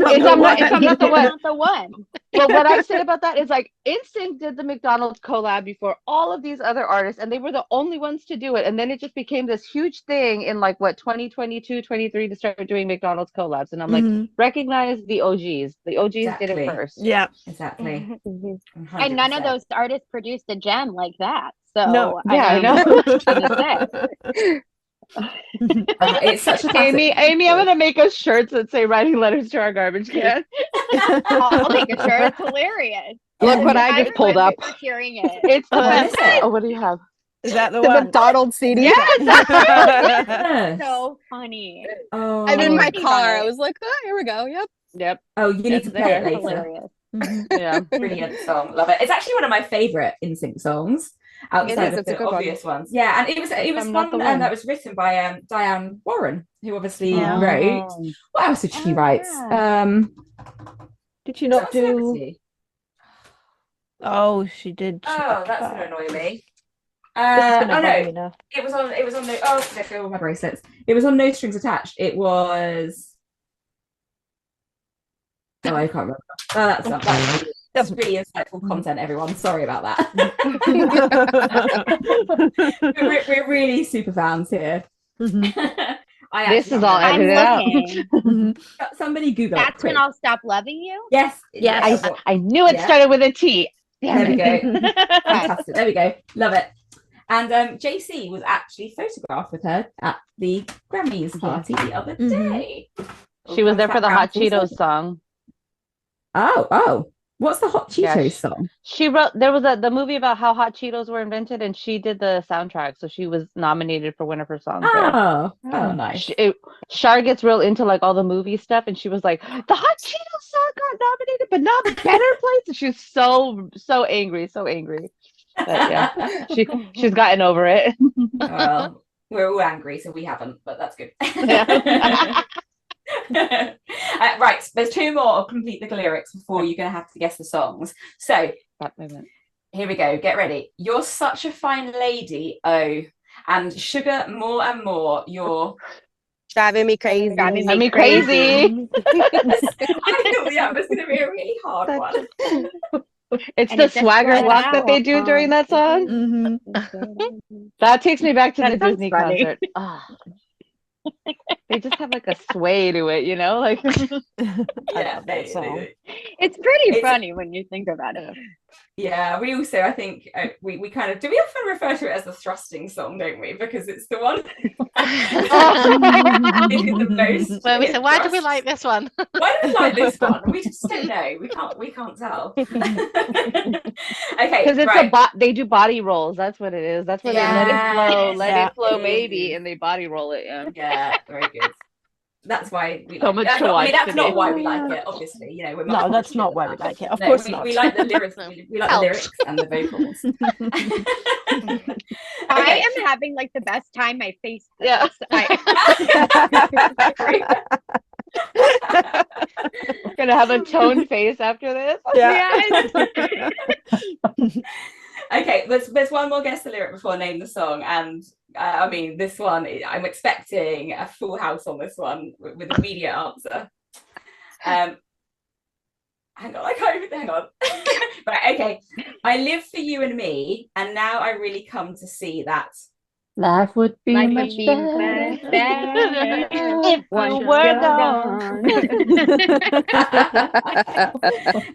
not the one. Not the one. Well, what I say about that is like NSYNC did the McDonald's collab before all of these other artists, and they were the only ones to do it. And then it just became this huge thing in like what 2022, 23 to start doing McDonald's collabs. And I'm like, recognize the OGs. The OGs did it first. Yeah, exactly. 100%. And none of those artists produced a gem like that. So No. Yeah, I know. It's such a Amy, I'm gonna make us shirts that say "Writing Letters to Our Garbage Can." I'll make a shirt. It's hilarious. Look what I just pulled up. Hearing it. It's the best. it? Oh, what do you have? is that the The one? McDonald's CD. Yes. So funny. Oh. I'm in my Funny car. about I it. was like, oh, here we go. Yep. Yep. Oh, you need It's to play it there. later. Hilarious. Yeah. Brilliant song, love it. It's actually one of my favorite NSYNC songs outside of It's a the good one. obvious ones. Yeah, and it was I'm one not the one. that was written by Diane Warren, who obviously Yeah. wrote. What else did she write? yeah. Did she what not else do? celebrity? Oh, she did. Oh, that's gonna annoy me. This is gonna Oh bother me no, now. it was on no. Oh, there go all my bracelets. It was on No Strings Attached. It was. Oh, I can't remember. Oh, that's really insightful content, everyone. Sorry about that. we're really super fans here. This is all I'm edited out. looking. Somebody Google it. That's when quick. I'll stop loving you. Yes. Yes. I knew it started with a T. There we Damn go. it. Fantastic. There we go. Love it. And JC was actually photographed with her at the Grammys party the other day. She was there for the Hot Cheetos song. Oh. What's the Hot Cheetos song? She wrote. There was the movie about how hot Cheetos were invented, and she did the soundtrack. So she was nominated for one of her songs. Oh, nice. Shar gets real into like all the movie stuff, and she was like, "The Hot Cheetos song got nominated, but not Better Place." And she was so angry, so angry. But yeah, she's gotten over it. Well, we're all angry, so we haven't, but that's good. Yeah. Right, there's two more. I'll complete the lyrics before you're gonna have to guess the songs. So here we go. Get ready. You're such a fine lady, oh, and sugar more and more. You're Driving me crazy. Driving me crazy. I thought that was gonna be a really hard one. It's And the it's a swagger spread walk that they do out. during that song. That takes me back to the Disney concert. Oh. They just have like a sway to it, you know, like Yeah, It's pretty funny when you think about it. Yeah, we also, I think, we kind of, do we often refer to it as the thrusting song, don't we? Because it's the one. The most. Well, we said, why do we like this one? Why do we like this one? We just don't know. We can't tell. Okay, because it's right. they do body rolls. That's what it is. That's where they let it flow, baby, and they body roll it. Yeah, very good. That's why we so like much it. I mean, that's today. not why we like it, obviously. You know, we're no, that's not why we like it. Of course not. We like the lyrics. We like the lyrics and the vocals. I am having like the best time. My face. Yeah. Gonna have a toned face after this. Yeah. Okay, there's one more guess the lyric before I name the song, and I mean this one I'm expecting a full house on this one with immediate answer. Hang on. Right, okay. I live for you and me, and now I really come to see that life would be much better if one were gone.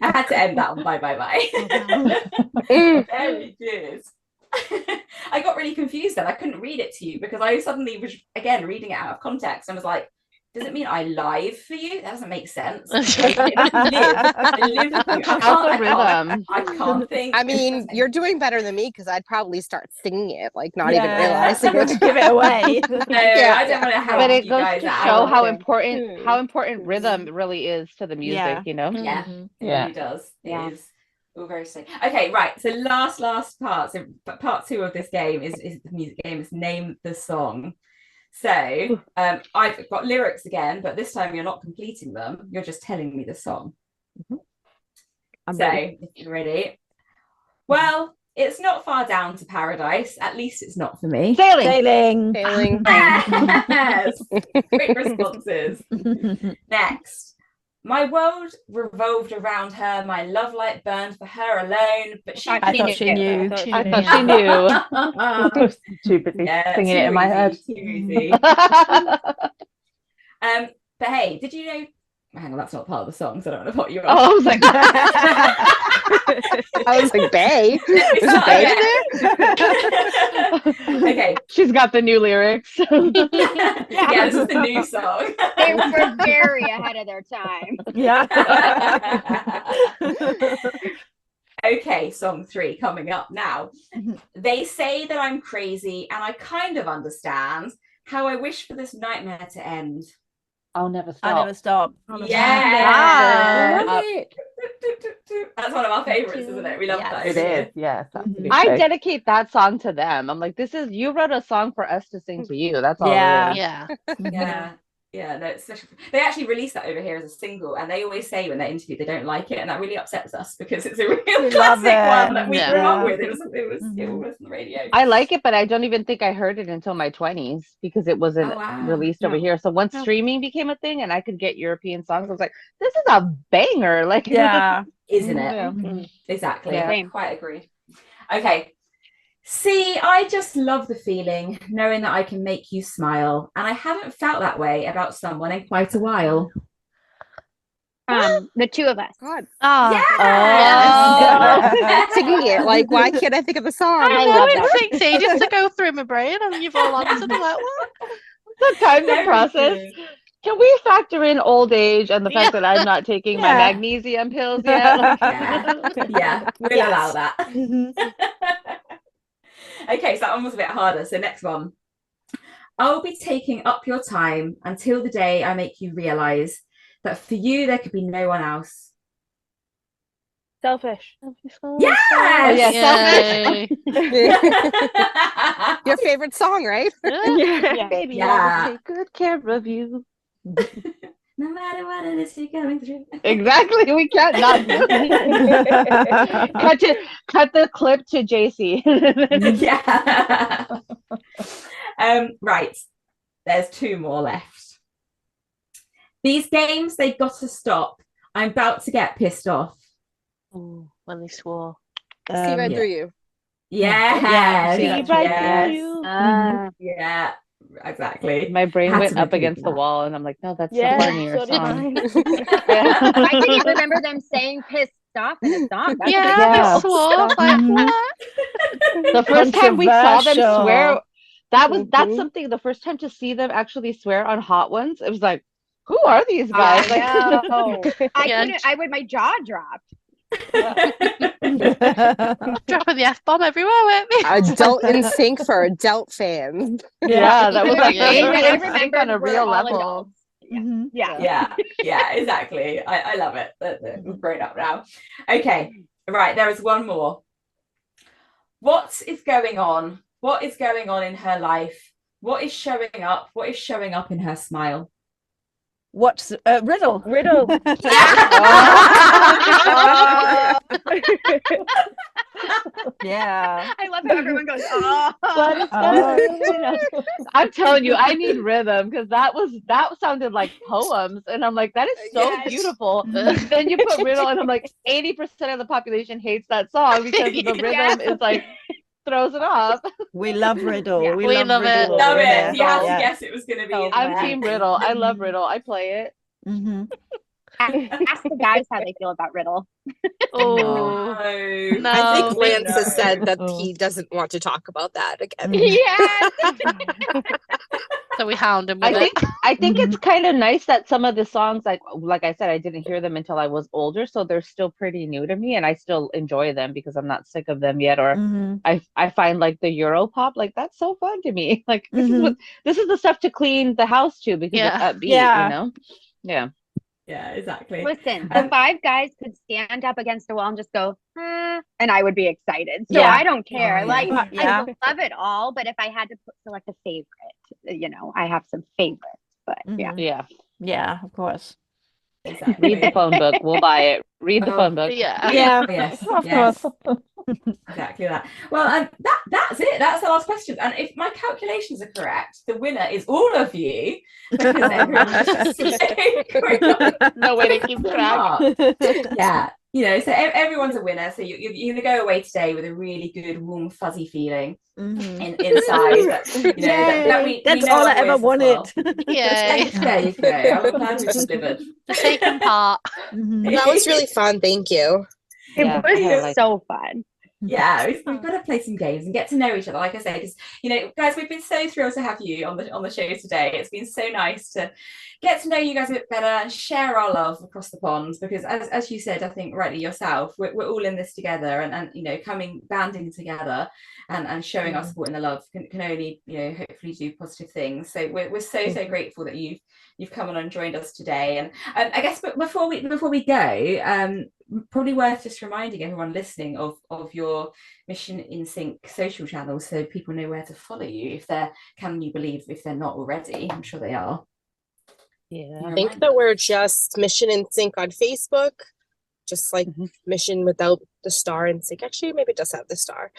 I had to end that on bye. Very good. I got really confused then. I couldn't read it to you because I suddenly was again reading it out of context and was like, does it mean I live for you? That doesn't make sense. I live for you. I can't think. I mean, you're doing better than me because I'd probably start singing it, like not even realizing it. Give it away. No, I don't want to help But it you goes guys to out. show how important rhythm really is to the music, you know? Yeah, it really does. It is all very strange. Okay, right. So last part. So part 2 of this game is the music game. Is name the song. So I've got lyrics again, but this time you're not completing them. You're just telling me the song. I'm ready. If you're ready. Well, it's not far down to paradise. At least it's not for me. Sailing. Yes. Quick responses. Next. My world revolved around her. My love light burned for her alone. But I thought she knew. I thought she knew. Too busy singing it in my head. Too easy. But hey, did you know? Hang on, that's not part of the song, so I don't want to put you on. Oh, I was like, Bae. Is Bae there? Okay. She's got the new lyrics. Yeah, this is the new song. They were very ahead of their time. Yeah. Okay, song 3 coming up now. They say that I'm crazy, and I kind of understand how I wish for this nightmare to end. I'll never stop. I never stop. Yeah. Wow. That's one of our favorites, isn't it? We love that. It is, yes. I dedicate that song to them. I'm like, you wrote a song for us to sing to you. That's all. Yeah. No, it's special. They actually released that over here as a single, and they always say when they're interviewed they don't like it, and that really upsets us because it's a real classic one that we grew up with. It was on the radio. I like it, but I don't even think I heard it until my 20s because it wasn't released over here. So once streaming became a thing and I could get European songs, I was like, this is a banger. Like, isn't it? Exactly. I quite agree. Okay. See, I just love the feeling knowing that I can make you smile, and I haven't felt that way about someone in quite a while. The two of us. God. Yes. Singing it. Like, why can't I think of the song? I know it takes ages to go through my brain, and you've all answered that one. The time to process. Can we factor in old age and the fact that I'm not taking my magnesium pills yet? We'll allow that. Okay, so that one was a bit harder. So next one. I'll be taking up your time until the day I make you realize that for you there could be no one else. Selfish. Yes! Your favorite song, right? Baby, I will take good care of you. No matter what it is you're going through. Exactly. We can't not cut the clip to JC. Right. There's 2 more left. These games, they got to stop. I'm about to get pissed off. Oh, when they swore. See right through you. Yeah. See right through you. Yeah. Exactly. My brain went up against the wall, and I'm like, no, that's a funnier song. I didn't remember them saying "pissed off" in a song. They swore. The first time we saw them swear, that's something. The first time to see them actually swear on Hot Ones, it was like, who are these guys? My jaw dropped. Dropping the F-bomb everywhere, weren't we? Adult NSYNC for adult fans. Yeah, that was like I remember on a real level. Yeah, exactly. I love it. We've grown up now. Okay, right, there is one more. What is going on? What is going on in her life? What is showing up? What is showing up in her smile? What's riddle? Yeah. I love how everyone goes, I'm telling you, I need rhythm because that sounded like poems, and I'm like, that is so beautiful. Then you put riddle, and I'm like, 80% of the population hates that song because the rhythm is like throws it off. We love riddle. Yeah. We love it. Love it. You had to guess it was going to be. I'm team riddle. I love riddle. I play it. Ask the guys how they feel about Riddle. Oh no. I think Lance has said that Oh. he doesn't want to talk about that again. Yes. So we hound him with it. I think it's kind of nice that some of the songs, like I said, I didn't hear them until I was older, so they're still pretty new to me, and I still enjoy them because I'm not sick of them yet. Or I find like the Euro pop, like that's so fun to me. Like this is the stuff to clean the house to because it's upbeat, you know? Yeah. Yeah, exactly. Listen, the five guys could stand up against a wall and just go, and I would be excited. So I don't care. Like I love it all, but if I had to select a favorite, you know, I have some favorites. But yeah, of course. Exactly. Read the phone book. We'll buy it. Read the phone book. Yeah. Yes, of course. Exactly that. Well, that's it. That's the last question. And if my calculations are correct, the winner is all of you because everyone's just no way to keep track. Yeah. You know, so everyone's a winner. So you're going to go away today with a really good, warm, fuzzy feeling inside. That, you know, that's all I ever wanted. Yeah. There you go. I'm glad we delivered. The taken part. That was really fun. Thank you. It was so fun. Yeah, we've got to play some games and get to know each other. Like I say, because you know, guys, we've been so thrilled to have you on the show today. It's been so nice to get to know you guys a bit better and share our love across the ponds. Because as you said, I think rightly yourself, we're all in this together, and you know, banding together and showing our support and the love can only, you know, hopefully do positive things. So we're so grateful that you've come on and joined us today. And I guess, but before we go, probably worth just reminding everyone listening of your Mission NSYNC social channels so people know where to follow you if they're not already. I'm sure they are. Yeah, I think that we're just Mission NSYNC on Facebook, just like Mission without the star NSYNC. Actually, maybe it does have the star.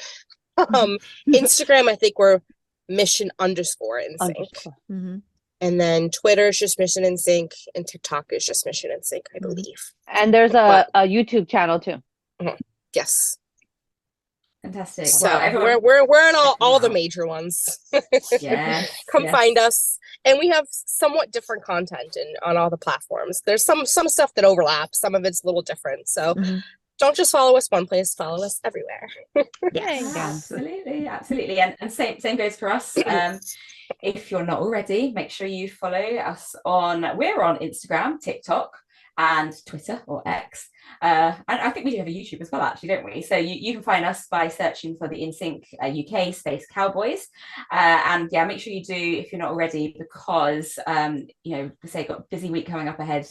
Instagram, I think we're Mission _NSYNC. And then Twitter is just Mission NSYNC, and TikTok is just Mission NSYNC, I believe. And there's a YouTube channel too. Yes. Fantastic. So well, we're in all the major ones. Come find us. And we have somewhat different content on all the platforms. There's some stuff that overlaps. Some of it's a little different. So don't just follow us one place, follow us everywhere. Absolutely. And same goes for us. If you're not already, make sure you follow us we're on Instagram, TikTok, and Twitter or X. And I think we do have a YouTube as well, actually, don't we? So you can find us by searching for the NSYNC UK Space Cowboys. And yeah, make sure you do if you're not already, because you know, say got a busy week coming up ahead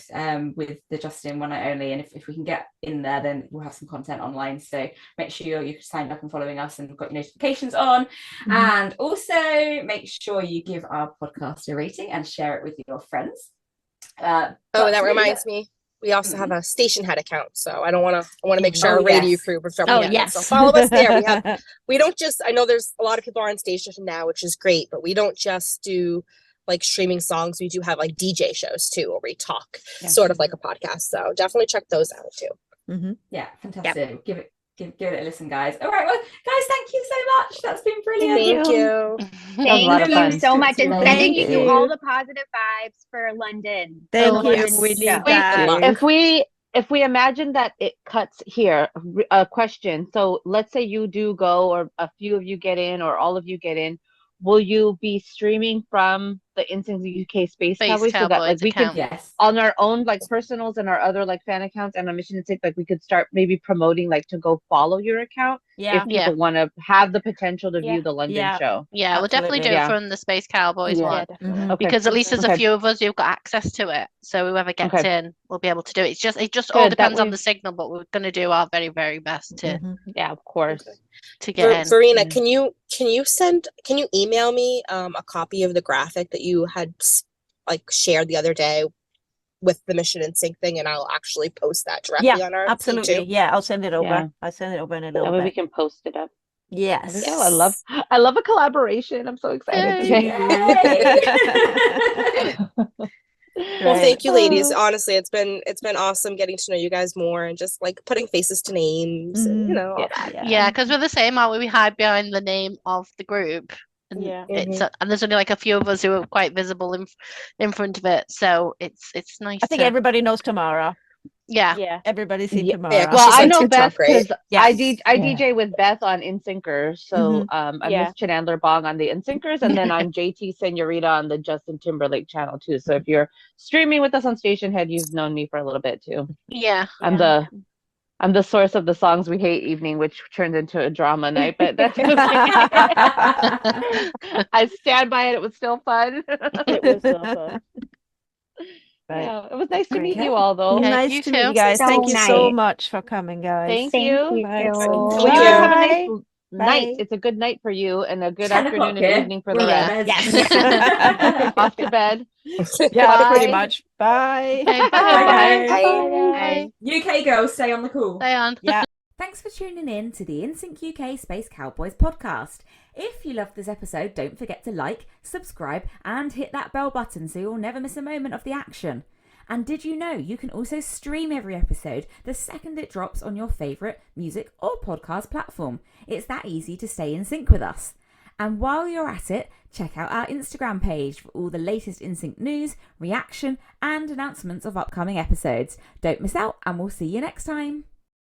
with the Justin One Night Only, and if we can get in there, then we'll have some content online. So make sure you're signed up and following us and got your notifications on. And also make sure you give our podcast a rating and share it with your friends. That reminds me. We also have a station head account, so I want to make sure our radio crew is represented. So follow us there. We don't just, I know there's a lot of people are on station now, which is great, but we don't just do like streaming songs. We do have like DJ shows too, where we talk sort of like a podcast. So definitely check those out too. Yeah, fantastic. Give it a listen, guys. All right, well, guys, thank you so much. That's been brilliant. Thank you. Thank you so much, and sending you all the positive vibes for London. Thank you. We need that. If we imagine that it cuts here, a question. So let's say you do go, or a few of you get in, or all of you get in. Will you be streaming from the NSYNC UK Space Cowboys so that like we could on our own like personals and our other like fan accounts and on Mission NSYNC, like we could start maybe promoting like to go follow your account if people want to have the potential to view the London show. Yeah, we'll definitely do it from the Space Cowboys one. Because at least there's a few of us who've got access to it, so whoever gets in will be able to do it. It just all depends on the signal, but we're going to do our very, very best to of course to get in. Verena, can you email me a copy of the graphic that you had like shared the other day with the Mission NSYNC thing, and I'll actually post that directly on our absolutely feed too. Yeah, I'll send it over. I'll send it over in a little bit. We can post it up. Yes. Yeah, I love a collaboration. I'm so excited. Well, thank you, ladies. Honestly, it's been awesome getting to know you guys more and just like putting faces to names and all that. Yeah, because we're the same, aren't we? We hide behind the name of the group, And Yeah. it's and there's only like a few of us who are quite visible in front of it, so it's nice. I think everybody knows Tamara. Yeah. Everybody's seen Yeah, Tamara. well, Well, she's I on know TikTok, Beth right? because Yeah. I DJ with Beth on NSYNCers. So I miss Chenandler Bong on the NSYNCers, and then I'm JT Senorita on the Justin Timberlake channel too. So if you're streaming with us on Station Head, you've known me for a little bit too. Yeah. I'm the source of the Songs We Hate evening, which turned into a drama night, but that's okay. I stand by it. It was still fun. It was so fun. Right. Yeah, it was nice to meet Okay. you all, though. Nice you to meet too. you guys. So Thank you so nice. much for coming, guys. Thank Thank you. you. Bye. You guys have a nice Bye. night. It's a good night for you and a good 10 afternoon o'clock and here. evening for We're the off rest. to bed. Yes. Off to bed. Yeah, pretty Bye. much. Bye. Okay, Bye, bye. guys. Bye. UK girls, stay on the call. Stay on. Yeah. Thanks for tuning in to the NSYNC UK Space Cowboys podcast. If you loved this episode, don't forget to like, subscribe, and hit that bell button so you'll never miss a moment of the action. And did you know you can also stream every episode the second it drops on your favourite music or podcast platform? It's that easy to stay in sync with us. And while you're at it, check out our Instagram page for all the latest NSYNC news, reaction, and announcements of upcoming episodes. Don't miss out, and we'll see you next time.